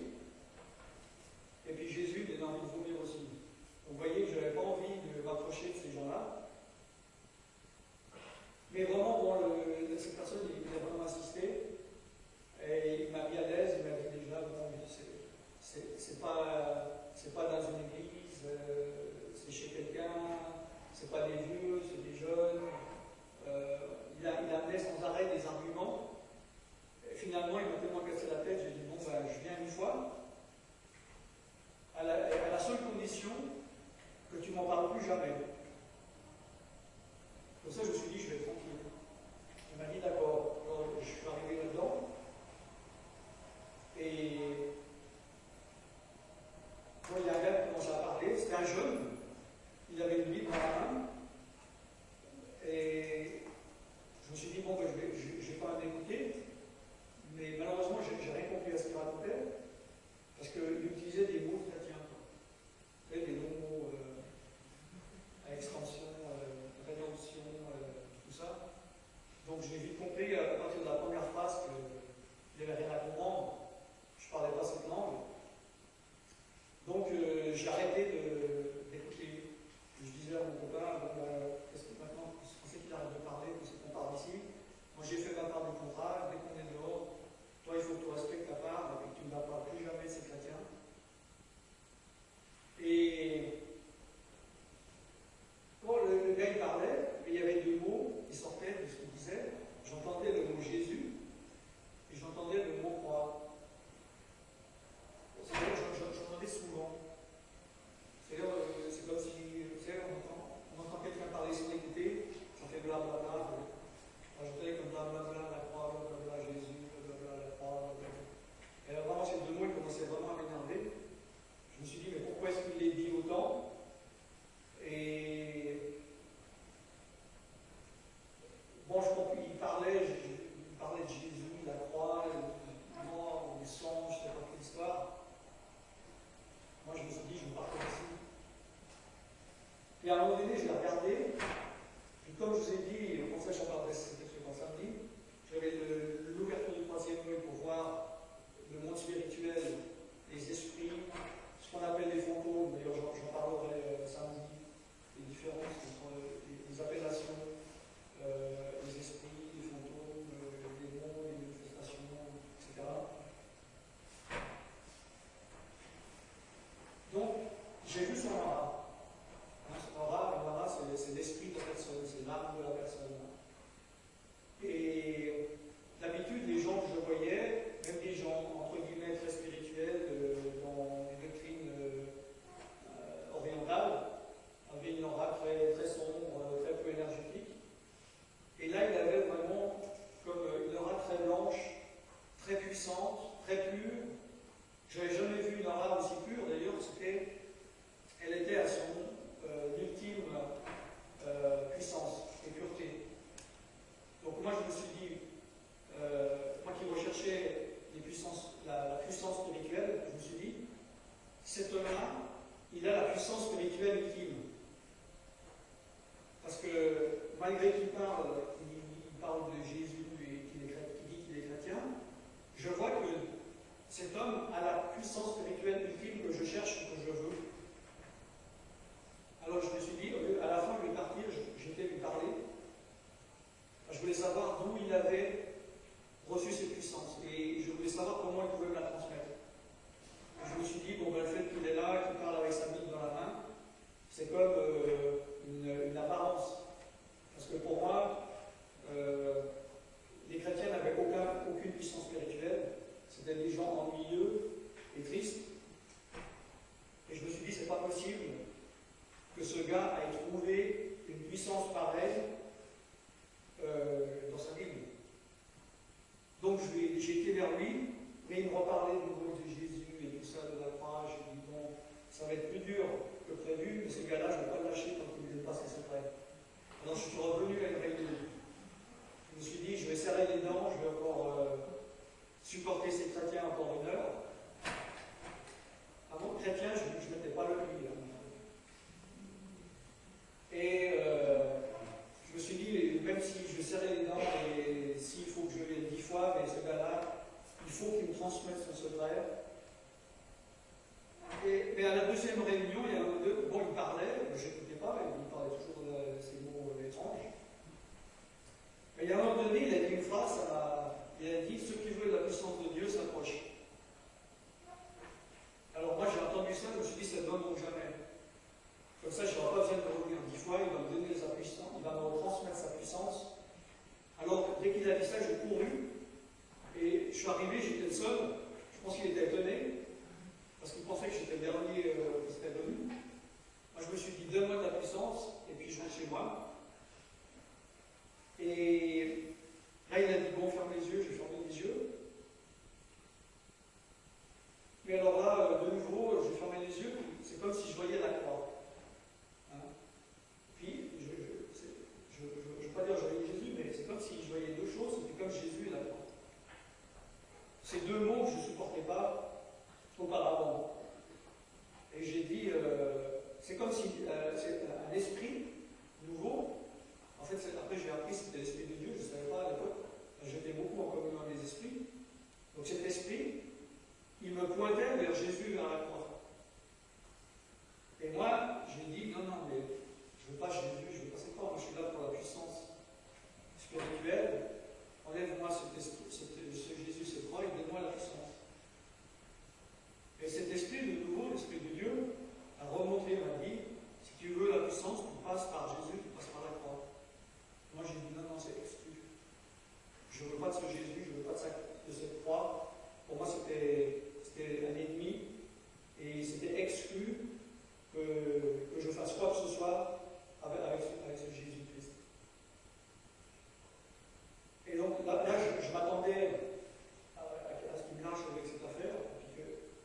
et puis Jésus me donnait envie de vomir aussi. Donc, vous voyez que je n'avais pas envie de m'approcher de ces gens-là. Mais vraiment, bon, cette personne, il a vraiment insisté. Et il m'a mis à l'aise, il m'a dit déjà, bon, c'est pas dans une église, c'est chez quelqu'un, c'est pas des vieux, c'est des jeunes. Il amenait sans arrêt des arguments. Et finalement, il m'a tellement cassé la tête, j'ai dit, bon, ben, je viens une fois, à la seule condition que tu m'en parles plus jamais. Pour ça, je me suis dit, je vais être tranquille. Il m'a dit, d'accord. Alors, je suis arrivé là-dedans. Et bon, il y a un gars qui commençait à parler, c'était un jeune, il avait une Bible dans la main, et je me suis dit, bon, ben, je vais pas m'écouter, mais malheureusement, j'ai rien compris à ce qu'il racontait, parce qu'il utilisait des mots chrétiens, vous savez, des longs mots à extension, rédemption, tout ça. Donc j'ai vite compris à partir de la première phrase qu'il n'y avait rien à comprendre. Je ne parlais pas cette langue. Donc j'ai arrêté d'écouter. Je disais à mon copain, bon, qu'est-ce que maintenant, je pensais qu'il arrête de parler, que c'est qu'on part d'ici. Moi j'ai fait ma part du contrat, dès qu'on est dehors, toi il faut que tu respectes ta part et que tu ne vas pas plus jamais ces chrétiens. Et bon, le gars il parlait, mais il y avait deux mots qui sortaient de ce qu'il disait. J'entendais le mot Jésus et j'entendais le mot croix. C'est-à-dire j'entendais souvent. C'est-à-dire, c'est comme si, tu sais, on entend quelqu'un parler sans écouter, ça fait blablabla. J'entendais comme blablabla, la croix, blablabla, Jésus, blablabla, la croix, blablabla. Et là, vraiment, ces deux mots, ils commençaient vraiment à m'énerver. Je me suis dit, mais pourquoi est-ce qu'il les dit autant? Et bon, je comprends, il parlait de Jésus, de la croix, de mort, des songes, je ne sais pas quelle histoire. Moi, je me suis dit, je vais partir ici. Et à un moment donné, je l'ai regardé, et comme je vous ai dit, pour ça, j'en parlerai c'était samedi, j'avais l'ouverture du troisième œil pour voir le monde spirituel, les esprits, ce qu'on appelle les fantômes, d'ailleurs, j'en parlerai samedi, les différences entre les appellations, les esprits, les fantômes, les démons, les manifestations, etc. Donc, j'ai vu son aura. Son aura, c'est l'esprit de la personne, c'est l'âme de la personne. Et d'habitude, les gens que je voyais, même des gens entre guillemets très spirituels dans les doctrines orientales, avaient une aura très, très sombre, très peu énergétique. Et là, il avait vraiment comme une aura très blanche, très puissante, très pure. Je n'avais jamais vu une aura aussi pure, d'ailleurs, elle était à son ultime puissance et pureté. Donc moi, je me suis dit, moi qui recherchais la puissance spirituelle, je me suis dit, cet homme-là, il a la puissance spirituelle ultime. Parce que malgré qu'il parle de Jésus et qu'il dit qu'il est chrétien, je vois que cet homme a la puissance spirituelle ultime que je cherche et que je veux. Alors je me suis dit, à la fin de lui partir, j'étais lui parler. Je voulais savoir d'où il avait reçu ses puissances et je voulais savoir comment il pouvait me la transmettre. Et je me suis dit, bon, ben, le fait qu'il est là, qu'il parle avec sa Bible dans la main, c'est comme une apparence. Parce que pour moi, les chrétiens n'avaient aucune puissance spirituelle. C'était des gens ennuyeux et tristes. Et je me suis dit, c'est pas possible que ce gars ait trouvé une puissance pareille dans sa Bible. Donc j'ai été vers lui, mais il me reparlait de nouveau de Jésus et tout ça, de la croix. J'ai dit, bon, ça va être plus dur que prévu, mais ce gars-là, je ne vais pas le lâcher tant qu'il ne donne pas ses secrets. Alors je suis transmettre son secret. Mais à la deuxième réunion, il y a un deux, bon, il parlait, je n'écoutais pas, il parlait toujours de ces mots étranges. Mais il y a un moment donné, il a dit une phrase, il a dit: ceux qui veulent la puissance de Dieu s'approchent. Alors moi j'ai entendu ça, je me suis dit: c'est bon ou jamais. Comme ça, je n'aurai pas besoin de le redire 10 fois, il va me donner sa puissance, il va me transmettre sa puissance. Alors dès qu'il a dit ça, j'ai couru, et je suis arrivé, j'étais le seul, je pense qu'il était étonné, parce qu'il pensait que j'étais le dernier qui s'était venu. Moi je me suis dit: donne-moi ta puissance, et puis je rentre chez moi. Et là il a dit: bon, ferme les yeux, j'ai fermé les yeux. Mais alors là, de nouveau, j'ai fermé les yeux, c'est comme si je voyais la croix. Hein? Puis, je ne veux pas dire que je voyais Jésus, mais c'est comme si je voyais deux choses, c'était comme Jésus et la croix. Ces deux mots que je ne supportais pas auparavant. Et j'ai dit, c'est comme si c'est un esprit nouveau. En fait, après j'ai appris que c'était l'esprit de Dieu, je ne savais pas à l'époque. J'étais beaucoup en communion avec les esprits. Donc cet esprit, il me pointait vers Jésus à la croix. Et moi, j'ai dit: non, non, mais je ne veux pas Jésus, je ne veux pas cette croix, moi je suis là pour la puissance spirituelle. Enlève-moi ce Jésus, cette croix, et donne-moi la puissance. Et cet esprit de nouveau, l'esprit de Dieu, a remonté, m'a dit: si tu veux la puissance, tu passes par Jésus, tu passes par la croix. Moi j'ai dit: non, non, c'est exclu. Je ne veux pas de ce Jésus, je ne veux pas de cette croix. Pour moi, c'était un ennemi, et c'était exclu que je fasse quoi que ce soit avec ce Jésus-Christ. Et donc là je m'attendais à ce qu'il me lâche avec cette affaire, et que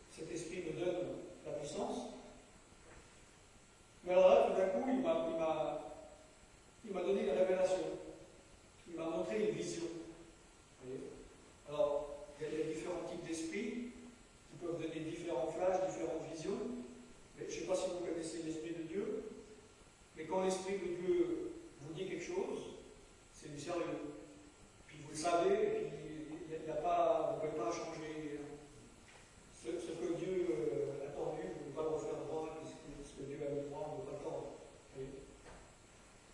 cet esprit me donne la puissance. Mais alors là, tout d'un coup, il m'a donné une révélation. Il m'a montré une vision. Vous voyez? Alors, il y a différents types d'esprits qui peuvent donner différents flashs, différentes visions. Mais je ne sais pas si vous connaissez l'Esprit de Dieu, mais quand l'Esprit de Dieu vous dit quelque chose, c'est du sérieux. Puis vous le savez, et puis vous ne pouvez pas changer. Ce que Dieu a tordu, vous ne pouvez pas le refaire droit, et ce que Dieu a mis droit, on ne peut pas le tordre.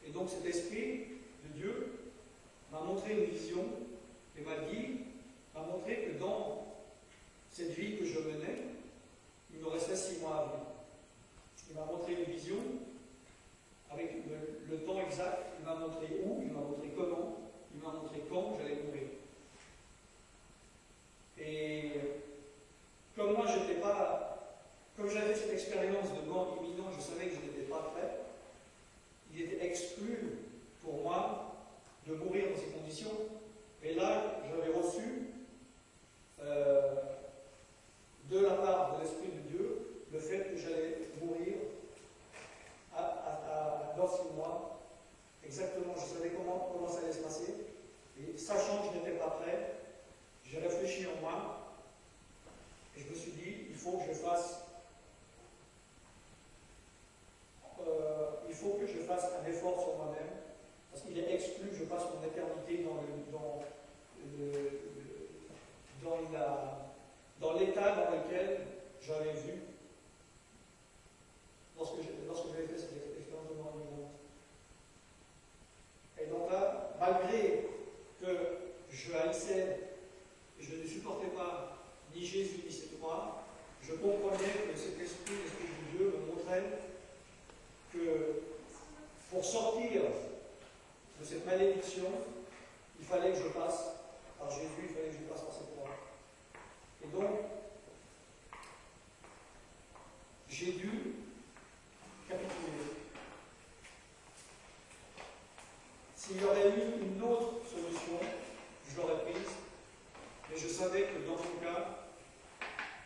Et donc cet Esprit de Dieu m'a montré une vision, et m'a montré que dans cette vie que je menais, il me restait 6 mois à vivre. Il m'a montré une vision avec le temps exact, il m'a montré où, il m'a montré comment, il m'a montré quand j'allais mourir. Et comme moi comme j'avais cette expérience de mort imminente, je savais que je n'étais pas prêt, il était exclu pour moi de mourir dans ces conditions. Et là, j'avais reçu de la part de l'Esprit de Dieu le fait que j'allais mourir dans 6 mois. Exactement, je savais comment ça allait se passer. Et sachant que je n'étais pas prêt, j'ai réfléchi en moi et je me suis dit: il faut que je fasse un effort sur moi-même, parce qu'il est exclu que je passe mon éternité dans l'état dans lequel j'avais vu lorsque j'avais fait cette expérience de mort imminente. Et donc là, malgré que je haïssais et je ne supportais pas ni Jésus ni cette croix, je comprenais que cet esprit, l'Esprit de Dieu, me montrait que pour sortir de cette malédiction, il fallait que je passe par Jésus, il fallait que je passe par cette croix. Et donc, j'ai dû capituler. S'il y aurait eu une autre solution, je l'aurais prise, mais je savais que dans mon cas,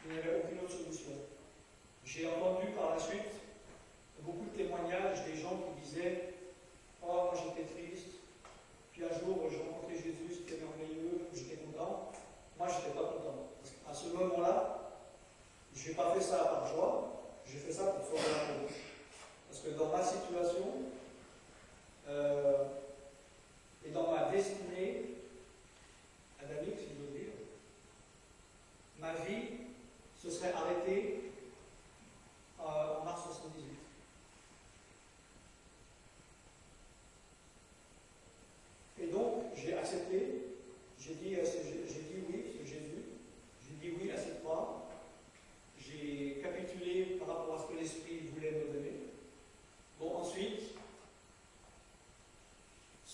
il n'y avait aucune autre solution. J'ai entendu par la suite beaucoup de témoignages des gens qui disaient: oh, moi j'étais triste, puis un jour j'ai rencontré Jésus, c'était merveilleux, j'étais content. Moi j'étais pas content. Parce qu'à ce moment-là, je n'ai pas fait ça par joie, j'ai fait ça pour sauver la peau. Parce que dans ma situation, et dans ma destinée adamique, si je veux dire,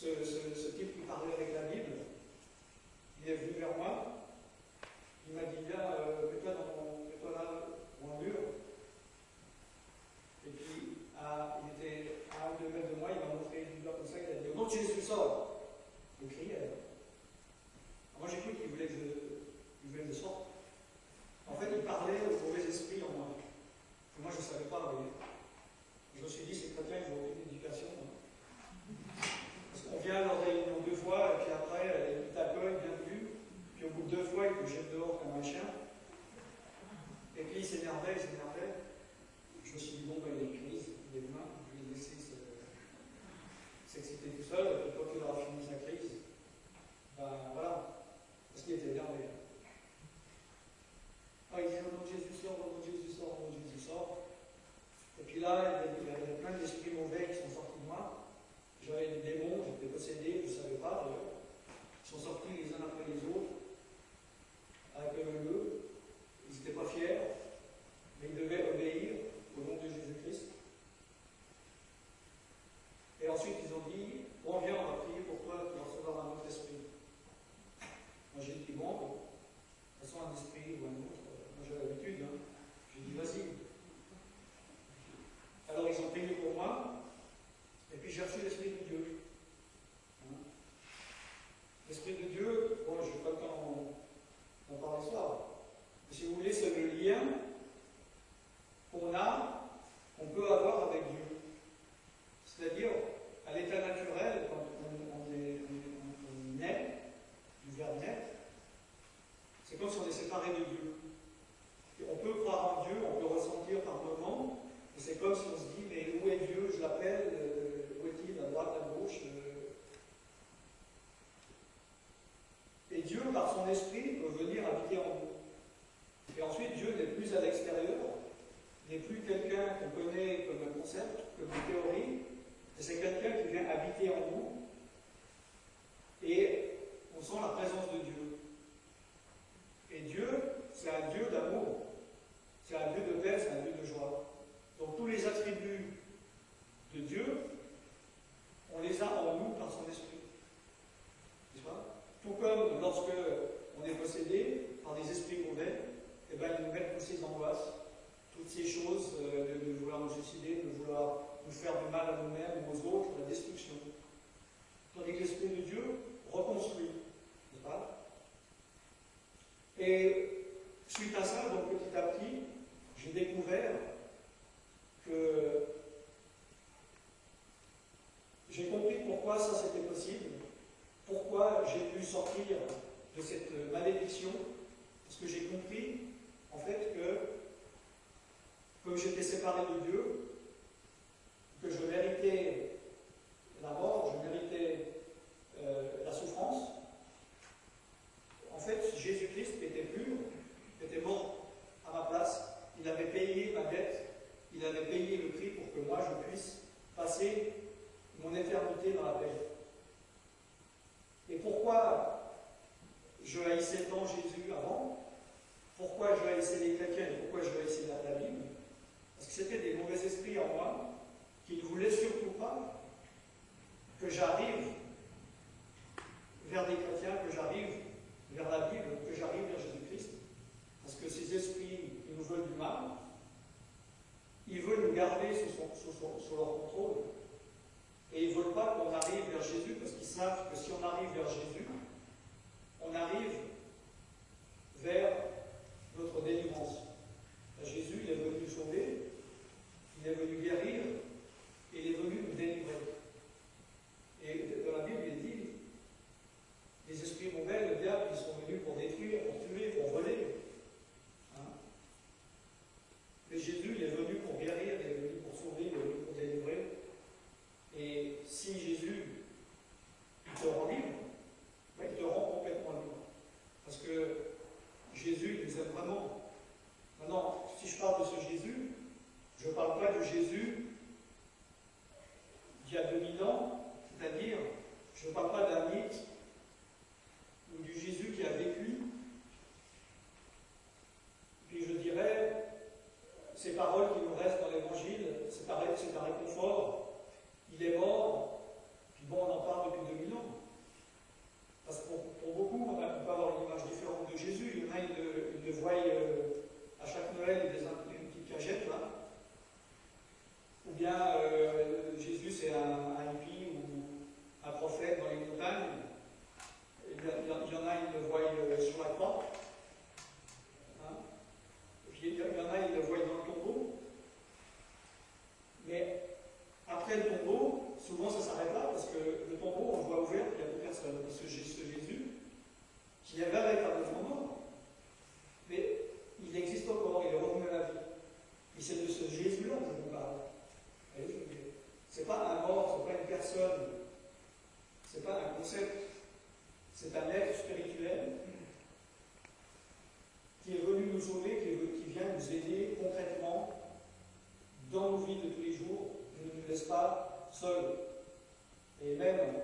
ce type qui parlait avec la Bible, il est venu vers moi, il m'a dit, viens, mets-toi là, au mur. Et puis, il était à 1 ou 2 mètres de moi, il m'a montré une doigt comme ça, il a dit, au nom de Jésus, sors. Il criait. Moi, j'ai cru qu'il voulait que je sorte. En fait, il parlait au mauvais esprit en moi. Et moi, je ne savais pas, vous voyez. Je me suis dit, ces chrétiens, ils n'ont aucune éducation. Parce qu'on vient à leur réunion 2 fois, et puis après, il t'accueille, bienvenue. Puis au bout de 2 fois, il te jette dehors comme un chien. Et puis il s'énervait. Je me suis dit, bon, ben, il a une crise, il est humain, je vais le laisser s'exciter tout seul, et puis quand il aura fini sa crise, ben voilà, parce qu'il était énervé. Il disait, au nom de Jésus sort, au nom de Jésus sort, au nom de Jésus sort. Et puis là, il y avait plein d'esprits mauvais qui sont sortis de moi. J'avais des démons, j'étais possédé, je ne savais pas d'ailleurs. Ils sont sortis les uns après les autres, avec eux. Ils n'étaient pas fiers, mais ils devaient obéir au nom de Jésus-Christ. Et ensuite, ils ont dit, bon, viens, on va prier pour toi, tu vas recevoir un autre esprit. Moi, j'ai dit, bon, de toute façon, un esprit ou un autre, moi j'ai l'habitude, hein. J'ai dit, vas-y. Alors, ils ont prié pour moi, et puis j'ai reçu l'Esprit de Dieu. Hein? L'Esprit de Dieu, bon, je n'ai pas le temps d'en parler ce soir. Mais si vous voulez, c'est le lien qu'on peut avoir avec Dieu. C'est-à-dire, à l'état naturel, quand on naît, du verbe naître, c'est comme si on est séparé de Dieu. Et on peut croire en Dieu, on peut ressentir par moments, et c'est comme si on se dit, mais où est Dieu? Je l'appelle, où est-il? À droite, à gauche? Et Dieu, par son esprit, peut venir habiter en nous. Et ensuite, Dieu n'est plus à l'extérieur, n'est plus quelqu'un qu'on connaît comme un concept, comme une théorie, mais c'est quelqu'un qui vient habiter en nous, et on sent la présence de Dieu. Et Dieu, c'est un Dieu d'amour, c'est un Dieu de paix, c'est un Dieu de joie. Donc tous les attributs de Dieu, on les a en nous par son esprit. N'est-ce pas? Tout comme lorsque on est possédé par des esprits mauvais, eh ben, ils nous mettent toutes ces angoisses, toutes ces choses de vouloir nous suicider, de vouloir nous faire du mal à nous-mêmes ou aux autres, la destruction. Tandis que l'Esprit de Dieu reconstruit. N'est-ce pas? Et suite à ça, donc petit à petit, j'ai découvert que j'ai compris pourquoi ça c'était possible, pourquoi j'ai pu sortir de cette malédiction, parce que j'ai compris en fait que comme j'étais séparé de Dieu, que je méritais la mort, je méritais la souffrance. En fait, Jésus-Christ était pur, était mort à ma place, il avait payé ma dette, il avait payé le prix pour que moi je puisse passer mon éternité dans la paix. Et pourquoi je haïssais tant Jésus avant? Pourquoi je haïssais les chrétiens et pourquoi je haïssais la Bible? Parce que c'était des mauvais esprits en moi qui ne voulaient surtout pas que j'arrive vers des chrétiens, que j'arrive vers la Bible, que j'arrive vers Jésus-Christ. Parce que ces esprits qui nous veulent du mal, ils veulent nous garder sous leur contrôle. Et ils ne veulent pas qu'on arrive vers Jésus parce qu'ils savent que si on arrive vers Jésus, on arrive vers notre délivrance. Jésus, il est venu nous sauver, il est venu guérir, et il est venu nous délivrer. Et dans la Bible, il est dit, les esprits mauvais, le diable, ils sont venus pour détruire, pour tuer, pour voler. Hein? Mais Jésus, il est venu pour guérir, il est venu pour sauver, il est venu pour délivrer. Et si Jésus, il te rend libre, ben, il te rend complètement libre. concept, c'est un être spirituel qui est venu nous sauver, qui vient nous aider concrètement dans nos vies de tous les jours. Il ne nous laisse pas seuls. Et même,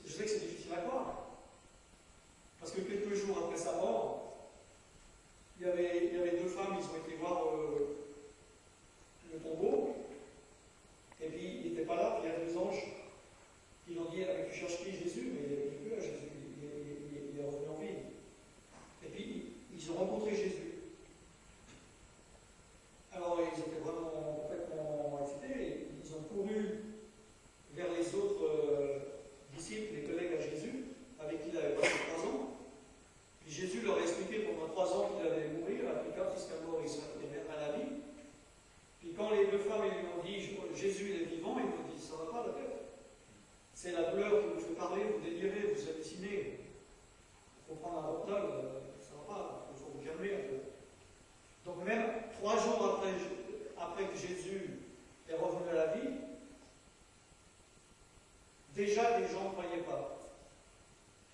je sais que c'est difficile à croire, parce que quelques jours après sa mort, il y avait deux femmes, ils ont été voir le tombeau, et puis il n'était pas là, puis il y a deux anges qui l'ont dit, ah, tu cherches qui? Jésus? Mais il n'est plus là, Jésus, il est revenu en vie. Et puis ils ont rencontré Jésus. Alors ils étaient vraiment complètement excités, ils ont couru vers les autres disciples, les collègues à Jésus, avec qui il avait passé 3 ans. Puis Jésus leur a expliqué pendant 3 ans qu'il allait mourir, et puis quand il serait mort, il serait revenu à la vie. Puis quand les deux femmes lui ont dit Jésus il est vivant, ils lui ont dit ça ne va pas la tête. C'est la douleur qui vous fait parler, vous délirez, vous hallucinez. Il faut prendre un Rohypnol, ça ne va pas, il faut vous calmer un peu. Donc même 3 jours après que Jésus est revenu à la vie, déjà les gens ne croyaient pas.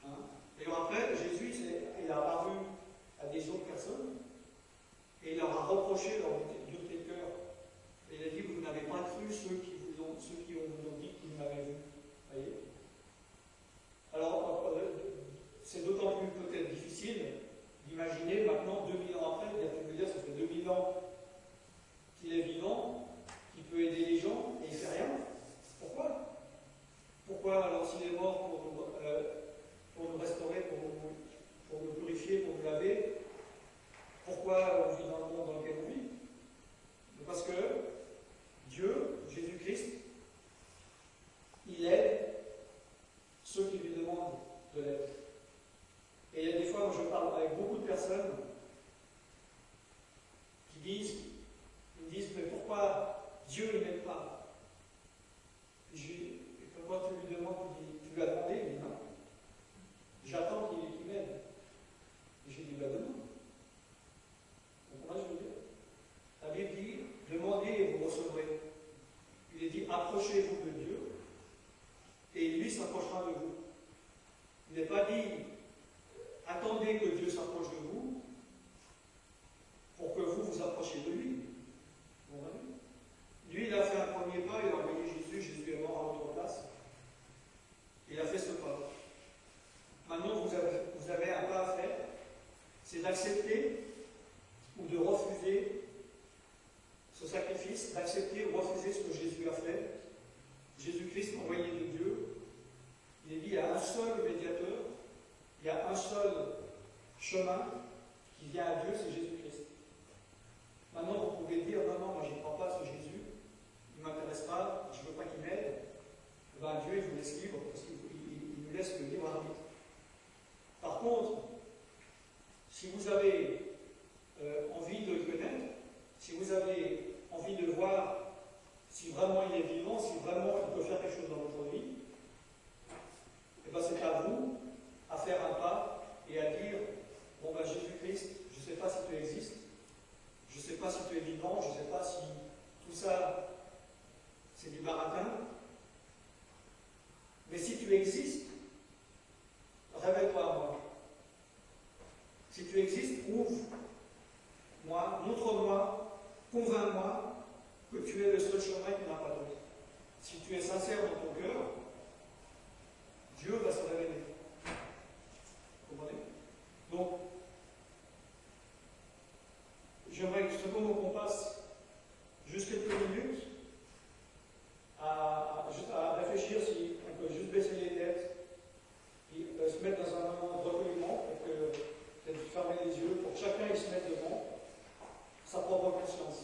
Hein? Et après, Jésus il a apparu à des autres personnes et il leur a reproché leur dureté de cœur. Et il a dit, vous n'avez pas cru ceux qui vous ont dit qu'ils m'avaient vu. Voyez. Alors, c'est d'autant plus peut-être difficile d'imaginer maintenant, 2000 ans après, il y a pu me dire, ça fait 2000 ans qu'il est vivant, qu'il peut aider les gens, et il ne fait rien. Pourquoi? Pourquoi alors s'il est mort pour nous restaurer, pour nous purifier, pour nous laver, pourquoi on vit dans le monde dans lequel on vit? Parce que Dieu, Jésus-Christ, il aide ceux qui lui demandent de l'aide. Et il y a des fois où je parle avec beaucoup de personnes qui me disent, mais pourquoi Dieu ne m'aide pas? Quand tu lui demandes, tu lui as demandé, il dit non. J'attends qu'il m'aide. Et j'ai dit, bah demande. Donc moi je veux dire. La Bible dit, demandez et vous recevrez. Il est dit, approchez-vous de Dieu, et lui s'approchera de vous. Il n'est pas dit, attendez que Dieu s'approche de vous, pour que vous vous approchiez de lui. Vous voyez? Lui, il a fait un premier pas, il a envoyé Jésus, Jésus est mort à votre place. Il a fait ce pas. Maintenant, vous avez un pas à faire, c'est d'accepter ou de refuser ce sacrifice, d'accepter ou refuser ce que Jésus a fait. Jésus-Christ, envoyé de Dieu, il est dit, il y a un seul médiateur, il y a un seul chemin qui vient à Dieu, c'est Jésus-Christ. Maintenant, vous pouvez dire, non, moi je ne crois pas à ce Jésus, il ne m'intéresse pas, je ne veux pas qu'il m'aide. Ben, Dieu, il vous laisse libre, parce qu'il nous laisse le libre arbitre. Par contre, si vous avez envie de le connaître, si vous avez envie de voir si vraiment il est vivant, si vraiment il peut faire quelque chose dans votre vie, et ben c'est à vous à faire un pas et à dire, bon ben Jésus-Christ, je ne sais pas si tu existes, je ne sais pas si tu es vivant, je ne sais pas si tout ça c'est du baratin, mais si tu existes, révèle-toi à moi. Si tu existes, prouve-moi, montre-moi, convainc-moi que tu es le seul chemin qui n'a pas d'autre. Si tu es sincère dans ton cœur, Dieu va se révéler. Vous comprenez? Donc, j'aimerais cependant qu'on passe juste quelques minutes à réfléchir si on peut juste baisser les têtes et se mettre dans un moment de recueillement pour que peut-être fermer les yeux, pour que chacun il se mette devant sa propre conscience.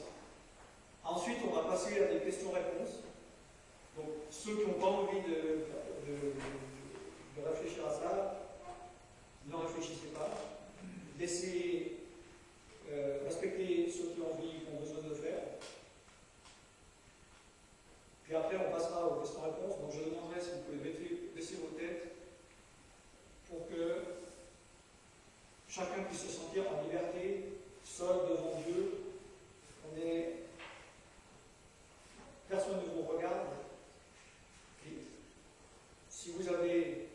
Ensuite, on va passer à des questions-réponses. Donc, ceux qui n'ont pas envie de réfléchir à ça, n'en réfléchissez pas. Laissez respecter ceux qui ont envie, qui ont besoin de le faire. Puis après, on passera aux questions-réponses. Donc, je demanderai si vous pouvez baisser vos têtes pour que chacun puisse se sentir en liberté, seul devant Dieu. Personne ne vous regarde. Et si vous avez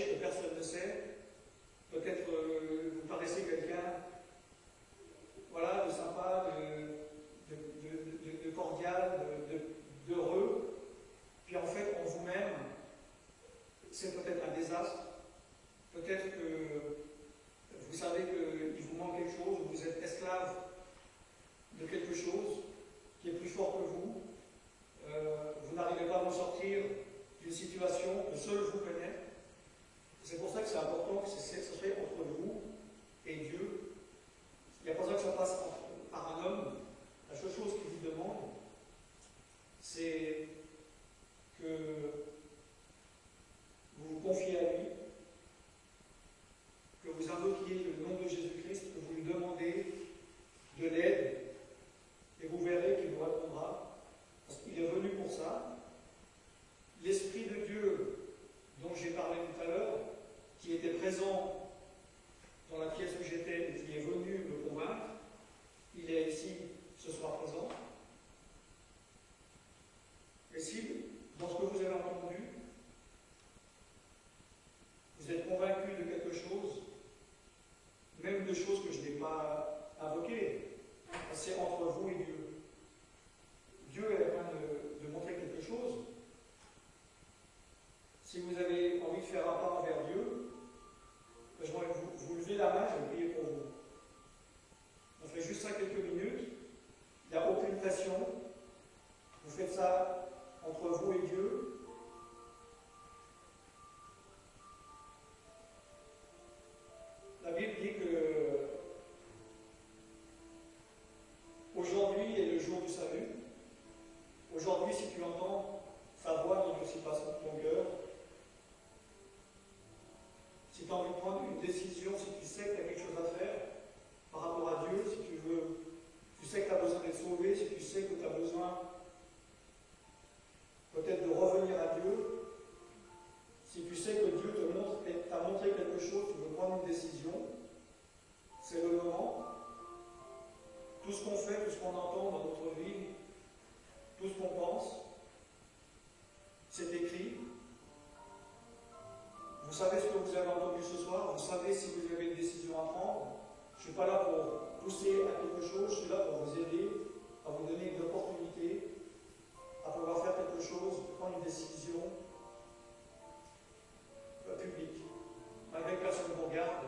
cachée que personne ne sait. Peut-être vous paraissez quelqu'un voilà, de sympa, de cordial, d'heureux. Puis en fait, en vous-même, c'est peut-être un désastre. Peut-être que vous savez qu'il vous manque quelque chose, vous êtes esclave de quelque chose qui est plus fort que vous. Vous n'arrivez pas à vous sortir d'une situation que seul vous connaît. C'est pour ça que c'est important que ce soit entre vous et Dieu. Il n'y a pas besoin que ça passe par un homme. La seule chose qu'il vous demande, c'est que vous vous confiez à lui, que vous invoquiez le nom de Jésus-Christ, que vous lui demandez de l'aide, et vous verrez qu'il vous répondra, parce qu'il est venu pour ça. L'Esprit de Dieu dont j'ai parlé tout à l'heure, qui était présent dans la pièce où j'étais et qui est venu me convaincre, il est ici ce soir présent. Et si, dans ce que vous avez entendu, vous êtes convaincu de quelque chose, même de choses que je n'ai pas invoquées, c'est entre vous et Dieu. Dieu est en train de montrer quelque chose. Si vous avez envie de faire un pas vers Dieu, je vais vous lever la main, je vais prier pour vous. On fait juste ça quelques minutes. Il n'y a aucune pression. Vous faites ça entre vous et Dieu. La Bible dit que aujourd'hui est le jour du salut. Aujourd'hui, si tu entends sa voix, il aussi passe dans ton cœur. Si tu as envie de prendre une décision, si tu sais que tu as quelque chose à faire par rapport à Dieu, si tu sais que tu as besoin d'être sauvé, si tu sais que tu as besoin peut-être de revenir à Dieu, si tu sais que Dieu t'a montré quelque chose, tu veux prendre une décision, c'est le moment. Tout ce qu'on fait, tout ce qu'on entend dans notre vie, tout ce qu'on pense, c'est écrit. Vous savez ce que vous avez entendu ce soir, vous savez si vous avez une décision à prendre. Je ne suis pas là pour pousser à quelque chose, je suis là pour vous aider, à vous donner une opportunité, à pouvoir faire quelque chose, prendre une décision publique. Malgré que personne ne vous regarde,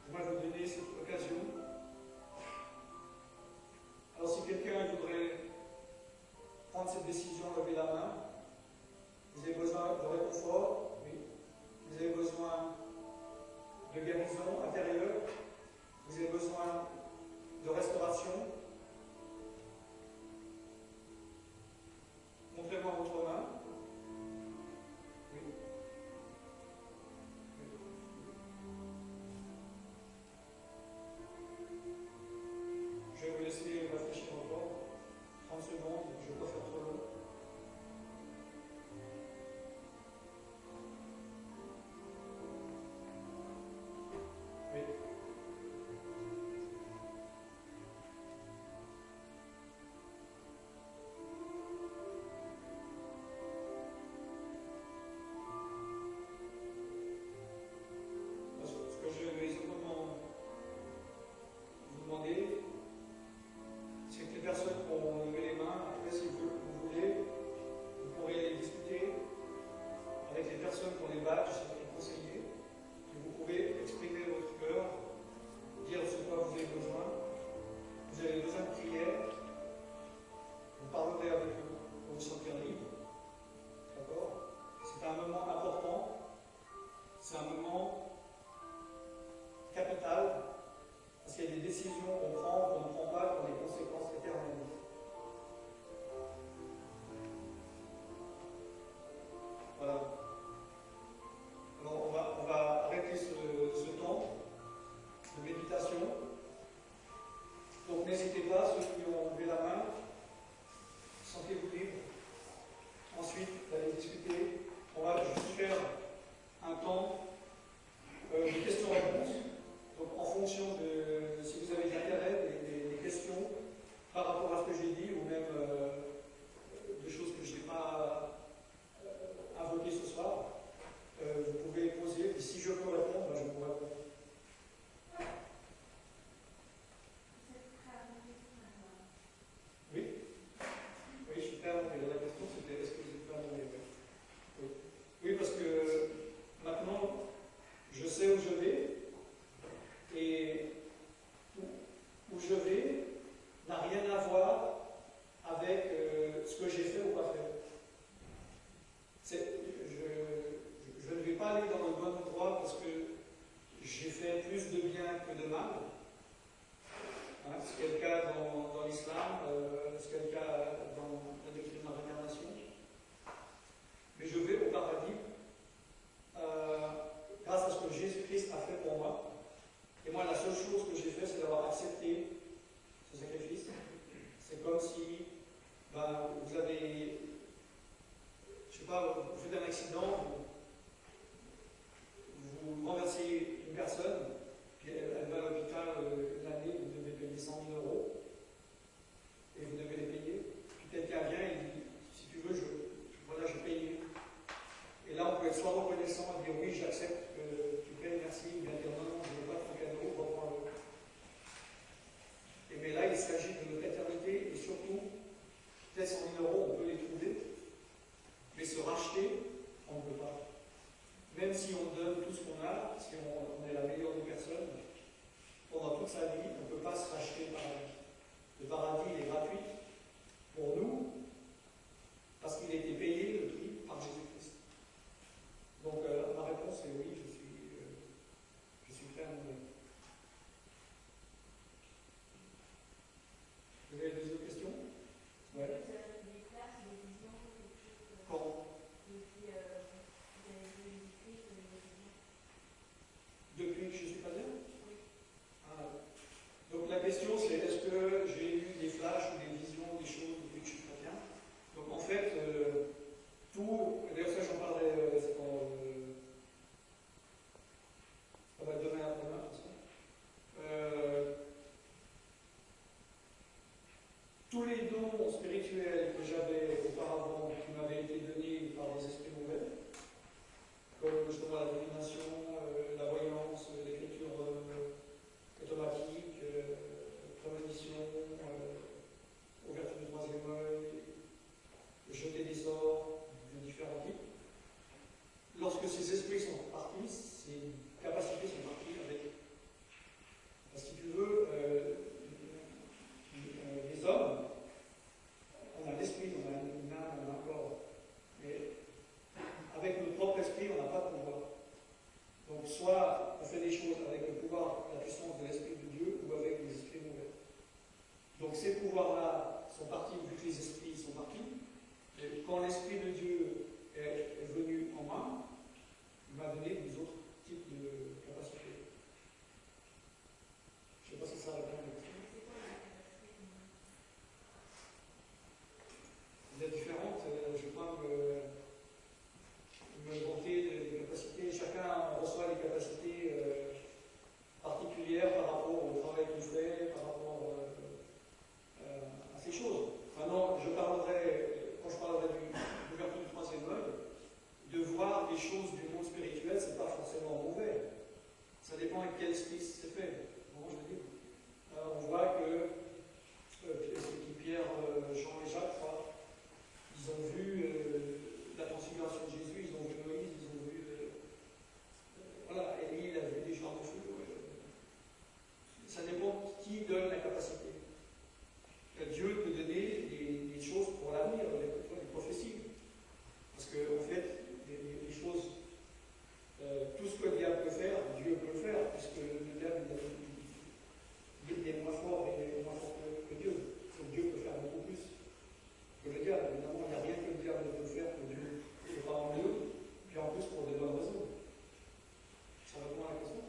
je vais vous donner cette occasion. Alors si quelqu'un voudrait prendre cette décision, levez la main. Vous avez besoin de réconfort, oui. Vous avez besoin de guérison intérieure. Vous avez besoin de restauration. Montrez-moi votre main. Oui. Je vais vous laisser réfléchir encore. 30 secondes, je ne vais pas faire trop long. Oui. Ce que je vais simplement vous demander, c'est que les personnes qui ont levé les mains, après si vous voulez, vous pourrez aller discuter avec les personnes qui ont les badges, les conseillers, et vous pouvez exprimer votre cœur, dire ce quoi vous avez besoin. Vous avez besoin de prière, vous parlerez avec eux pour vous sentir libre. D'accord? C'est un moment important, c'est un moment capital, parce qu'il y a des décisions qu'on prend, qu'on ne prend pas, qui ont des conséquences éternelles. Voilà. Alors on va arrêter ce temps de méditation. Donc n'hésitez pas, ceux qui ont levé la main, sentez-vous libre. Ensuite, d'aller discuter. On va juste faire un temps de questions-réponses. Donc en fonction de si vous avez de l'intérêt, des questions par rapport à ce que j'ai dit, ou même des choses que je n'ai pas invoquées ce soir, vous pouvez poser, où je vais, et où je vais n'a rien à voir avec ce que j'ai fait ou pas fait. Je ne vais pas aller dans le bon endroit parce que j'ai fait plus de bien que de mal. Hein, c'est le cas dans l'islam, c'est le cas dans la doctrine de la réincarnation. Mais je vais au paradis grâce à ce que Jésus-Christ a fait pour moi. Et moi, la seule chose que j'ai fait, c'est d'avoir accepté ce sacrifice. C'est comme si vous avez, je sais pas, vous faites un accident, vous renversez une personne, puis elle va à l'hôpital une année, vous devez payer 100 000 €, et vous devez les payer. Puis quelqu'un vient et dit, si tu veux, voilà, je paye. Et là, on peut être soit reconnaissant et dire oui, j'accepte que tu payes, merci, ou bien dire non, je ne veux pas ton cadeau, reprends-le. Et mais là, il s'agit de notre éternité et surtout, peut-être 100 000 €, on peut les trouver, mais se racheter, on ne peut pas. Même si on donne tout ce qu'on a, si on est la meilleure des personnes, pendant toute sa vie, on ne peut pas se racheter le paradis. Le paradis, il est gratuit pour nous, parce qu'il a été payé le prix par Jésus-Christ. Donc, ma réponse est oui, je suis prêt à mourir. Vous avez des autres questions? Ouais. Des classes, des visions, quelque chose. Quand? Depuis que je suis pas bien? Oui. Ah. Donc la question c'est est-ce que j'ai eu des flashs ou des visions, des choses depuis que je suis pas bien? Donc en fait, tout, d'ailleurs ça j'en parlerai, ça va être demain après-demain, de toute façon. Tous les dons spirituels que j'avais auparavant, qui m'avaient été donnés par des esprits mauvais, comme justement la divination, la voyance, l'écriture automatique, prémonition, ouverture du troisième œil, jeter des sorts de différents types. Lorsque ces esprits sont partis, ces capacités sont parties avec. Si tu veux, les hommes, on a l'esprit, on a une âme, on a un corps. Mais avec notre propre esprit, on n'a pas de pouvoir. Donc, soit on fait des choses avec le pouvoir, la puissance de l'Esprit de Dieu, ou avec les esprits mauvais. Donc, ces pouvoirs-là sont partis, vu que les esprits sont partis. Et quand l'Esprit de Dieu est venu en moi, il m'a donné des autres types de capacités. Je ne sais pas si ça répond à la question. Vous êtes différentes, je ne vais pas me vanter des capacités. Chacun reçoit des capacités particulières par rapport au travail qu'il fait, par rapport à ces choses. Maintenant, quand je parlerai de l'ouverture du troisième œil, de voir des choses du monde spirituel, ce n'est pas forcément mauvais. Ça dépend avec quel esprit c'est fait. Comment je veux dire. On voit que Pierre, Jean et Jacques, ils ont vu la transfiguration de Jésus, ils ont vu Moïse, ils ont vu voilà, Élie, il a vu des gens de feu. Ça dépend qui donne la capacité. Dieu peut donner des choses pour l'avenir, des prophéties. Parce qu'en fait, les choses, tout ce que le diable peut faire, Dieu peut le faire, puisque le diable il est moins fort que Dieu. Donc Dieu peut faire beaucoup plus que le diable. Évidemment, il n'y a rien que le diable ne peut faire que Dieu ne peut pas en mieux, puis en plus pour des bonnes raisons. Ça répond à la question?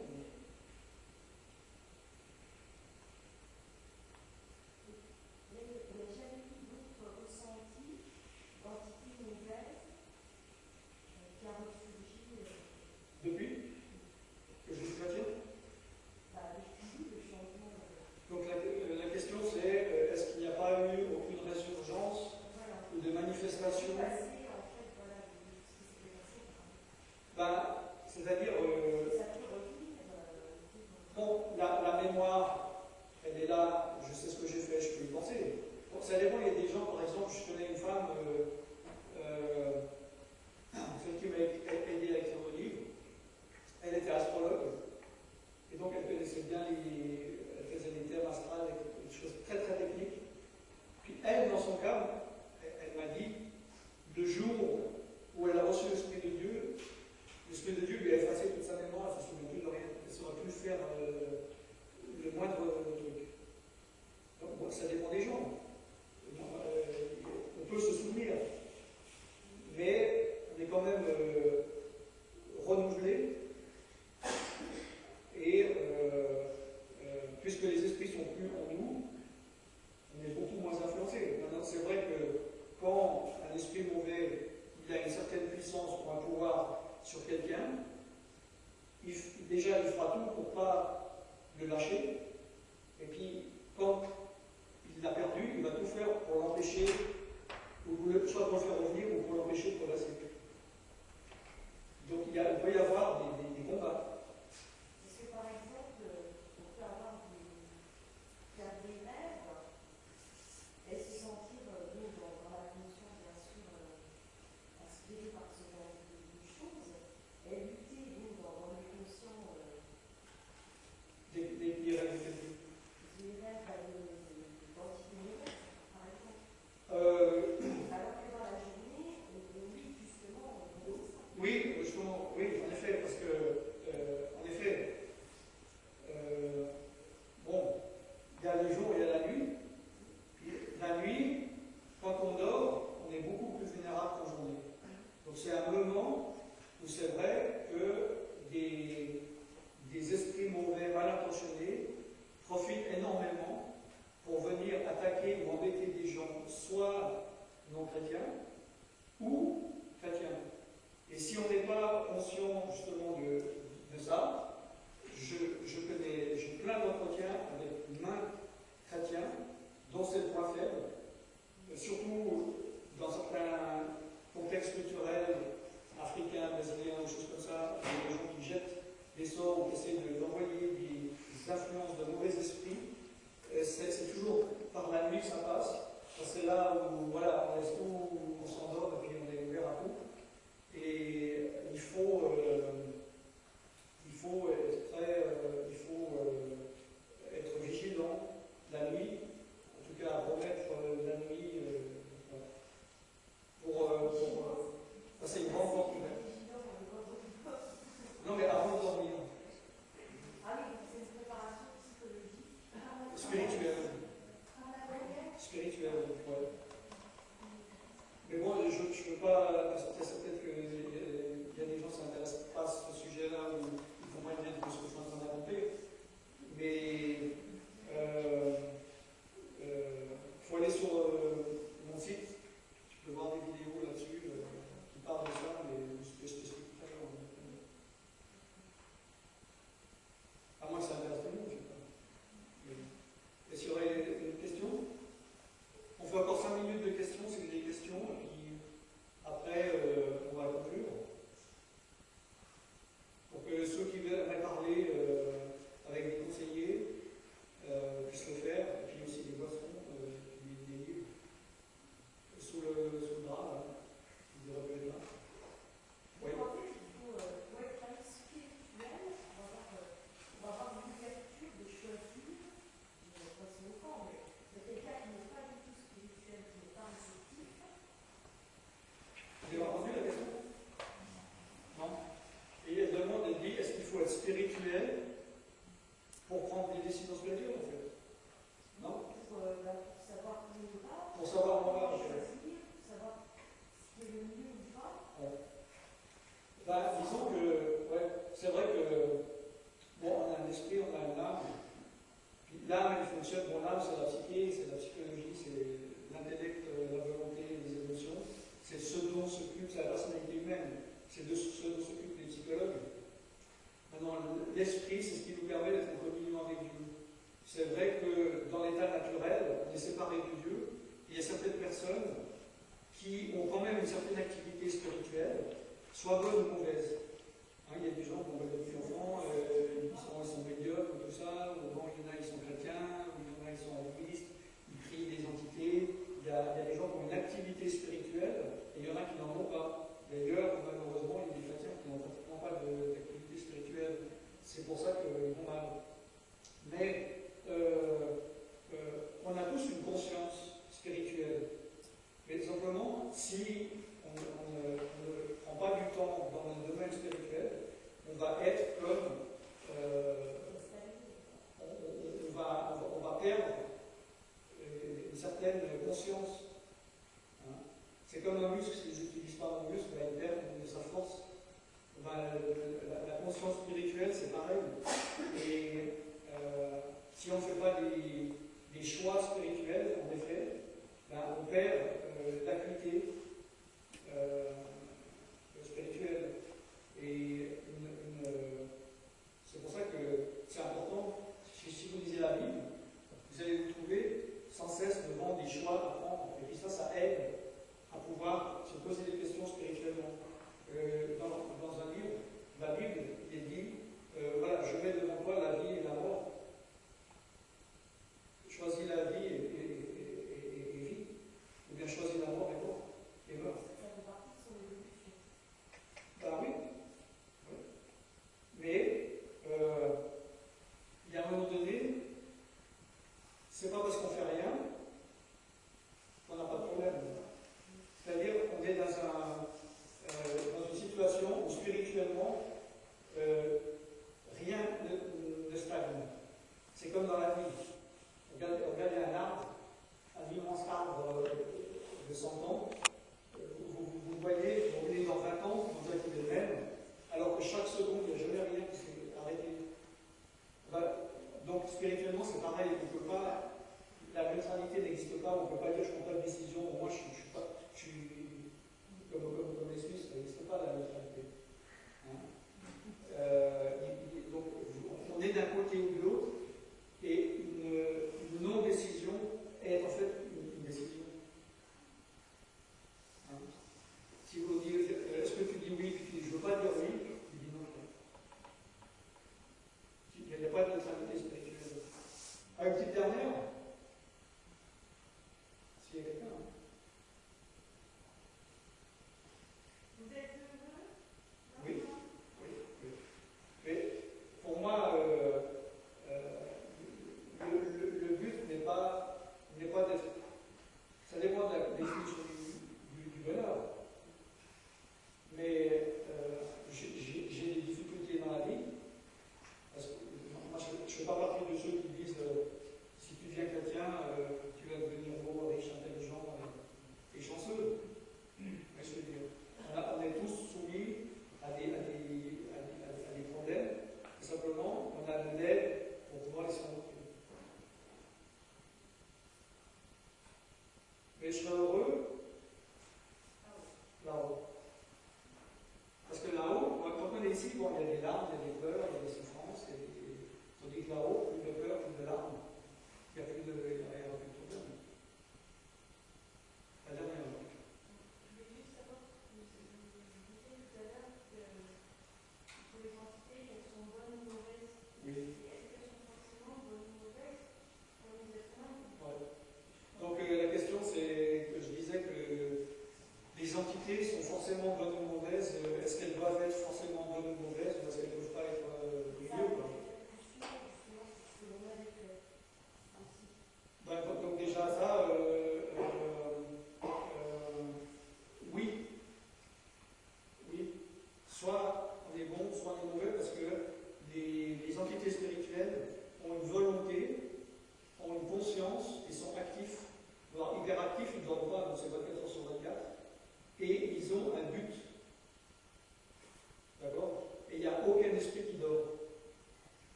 Depuis que je suis chrétien? Donc la question c'est est-ce qu'il n'y a pas eu aucune résurgence ou de manifestation? C'est-à-dire bon, la mémoire, elle est là, je sais ce que j'ai fait, je peux y penser. Bon, ça dépend, il y a des gens, par exemple, je connais une femme celle qui m'a aidé à écrire le livre, elle était astrologue. elle faisait des termes astrales, des choses très très techniques. Puis elle, dans son cas, elle m'a dit, le jour où elle a reçu l'Esprit de Dieu lui a effacé toute sa mémoire, elle ne se souvient plus de rien, elle ne saura plus faire le moindre truc. Donc bon, ça dépend des gens. On peut se souvenir, mais on est quand même renouvelé, et puisque les esprits sont plus en nous, on est beaucoup moins influencé. Maintenant, c'est vrai que quand un esprit mauvais, il a une certaine puissance pour un pouvoir sur quelqu'un, déjà il fera tout pour ne pas le lâcher, et puis quand il l'a perdu, il va tout faire pour l'empêcher, soit pour le faire revenir ou pour l'empêcher de progresser. Donc il peut y avoir des combats. Est-ce que par exemple, on peut avoir faire des rêves et se sentir dans la conscience, bien sûr, aspirée par ce genre de choses, et lutter dans les conscients Des rêves de quelqu'un. des rêves d'antinomie, par exemple. Alors que dans la journée, oui, justement, on dit ça. Oui, justement, oui, en effet, parce que, en effet, bon, il y a le jour, il y a la nuit. Puis, la nuit, quand on dort, on est beaucoup plus vulnérable qu'en journée. Donc c'est un moment où c'est vrai que des esprits mauvais, mal intentionnés, profitent énormément pour venir attaquer ou embêter des gens, soit non chrétiens ou chrétiens. Et si on n'est pas conscient justement de ça, j'ai plein d'entretiens avec maints chrétiens dont c'est le point faible, surtout dans certains contextes culturels africains, brésiliens, ou choses comme ça, il y a des gens qui jettent des sorts ou qui essaient d'envoyer des influences de mauvais esprits. C'est toujours par la nuit que ça passe. C'est là où voilà, on laisse tout, on s'endort et puis on est ouvert à tout. Et il faut être vigilant la nuit, en tout cas remettre la nuit ça c'est une grande porte ouverte. Non mais avant de dormir. Ah oui, c'est une préparation psychologique. Spirituelle, ouais. Mais bon, je ne peux pas, parce que peut-être qu'il y a des gens qui ne s'intéressent pas à ce sujet-là, ou ils font moins bien que ce que je suis en train d'inventer. Mais il faut aller sur mon site, tu peux voir des vidéos là-dessus qui parlent de ça, mais je t'explique tout à l'heure. À moins que ça intéresse tout le monde, je ne sais pas. Est-ce qu'il y aurait une question? On fait encore 5 minutes de questions, si vous avez des questions, et puis après, on va conclure. Pour que ceux qui veulent parler avec des conseillers puissent le faire, et puis aussi des boissons, des livres, sous le bras, là, des revues là. Oui. Vous pensez qu'il faut être quand même spirituel, on va avoir une ouverture de choisir, je ne sais pas si on comprend, mais c'est quelqu'un qui n'est pas du tout spirituel, qui n'est pas réceptif. Vous avez entendu la question? Non. Et elle demande, elle dit, est-ce qu'il faut être spirituel pour prendre des décisions spirituelles, en fait? Non? Pour savoir où on va, Pour savoir où on va, en fait. choisir, pour savoir ce qui est le mieux ou pas. Ben, disons que, ouais, c'est vrai que, bon, on a un esprit, on a une âme. Puis l'âme, elle fonctionne, bon, l'âme, c'est la psyché, c'est la psychologie, c'est l'intellect, la volonté, les émotions. C'est ce dont s'occupe la personnalité humaine. C'est de ce dont s'occupent les psychologues. Maintenant, l'esprit, c'est ce qui nous permet d'être en communion avec Dieu. C'est vrai que dans l'état naturel, on est séparé de Dieu. Il y a certaines personnes qui ont quand même une certaine activité spirituelle, soit bonne ou mauvaise. Hein, il y a des gens qui ont depuis enfants, ils sont médiocres, tout ça, ou bon, il y en a qui sont chrétiens, ou il y en a qui sont hindouistes, ils prient des entités. Il y a des gens qui ont une activité spirituelle, et il y en a qui n'en ont pas. D'ailleurs, malheureusement, il y a des chrétiens qui n'ont pratiquement pas d'activité spirituelle. C'est pour ça qu'ils vont mal. spirituelle, c'est pareil. Et si on ne fait pas des choix spirituels, en effet, ben, on perd l'acuité spirituelle. Et c'est pour ça que c'est important, si vous lisez la Bible, vous allez vous trouver sans cesse devant des choix à prendre. Et puis ça aide à pouvoir se poser des questions spirituellement. Dans un livre, la Bible, il est dit, voilà, je mets devant toi la vie et la mort. Choisis la vie et vis. Ou bien choisis la mort et meurs. Ça fait partie de son évolution. Ben oui. Oui. Mais, il y a un moment donné, c'est pas parce qu'on fait rien qu'on n'a pas de problème. C'est-à-dire qu'on est dans une situation où spirituellement, rien ne stagne. C'est comme dans la vie. Regardez un arbre, un immense arbre de 100 ans. Vous voyez, on est dans 20 ans, vous voyez qu'il est le même, alors que chaque seconde, il n'y a jamais rien qui s'est arrêté. Donc spirituellement, c'est pareil, on ne peut pas, la neutralité n'existe pas, on ne peut pas dire je prends pas de décision, moi je suis comme les Suisses, ça n'existe pas la neutralité. Hein? Donc on est d'un côté ou de l'autre, et une non-décision est en fait une décision. Hein? Si vous dites, est-ce que tu dis oui, puis tu dis je ne veux pas dire oui, tu dis non. Il n'y a pas de neutralité spirituelle. Une petite dernière, si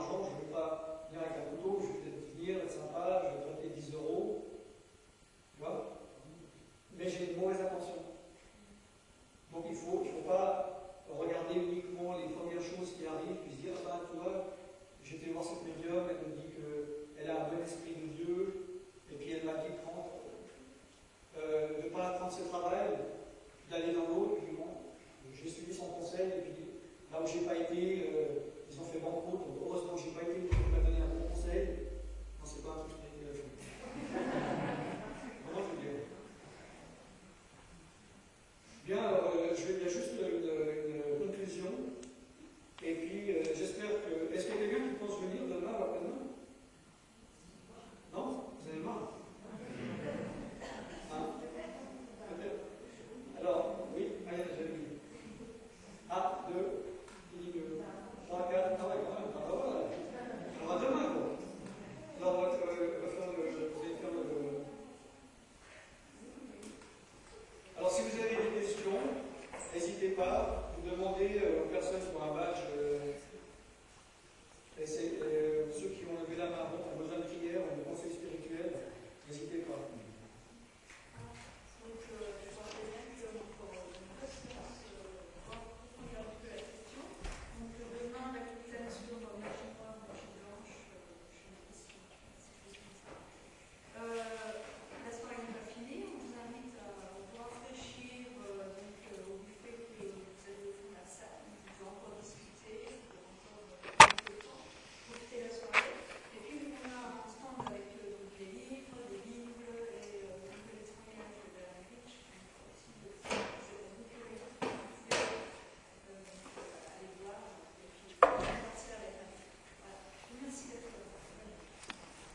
l'argent, je ne vais pas venir avec un couteau, je vais peut-être venir, être sympa, je vais prêter 10 euros. Tu vois? Mais j'ai une mauvaise intention. Donc il ne faut pas regarder uniquement les premières choses qui arrivent, puis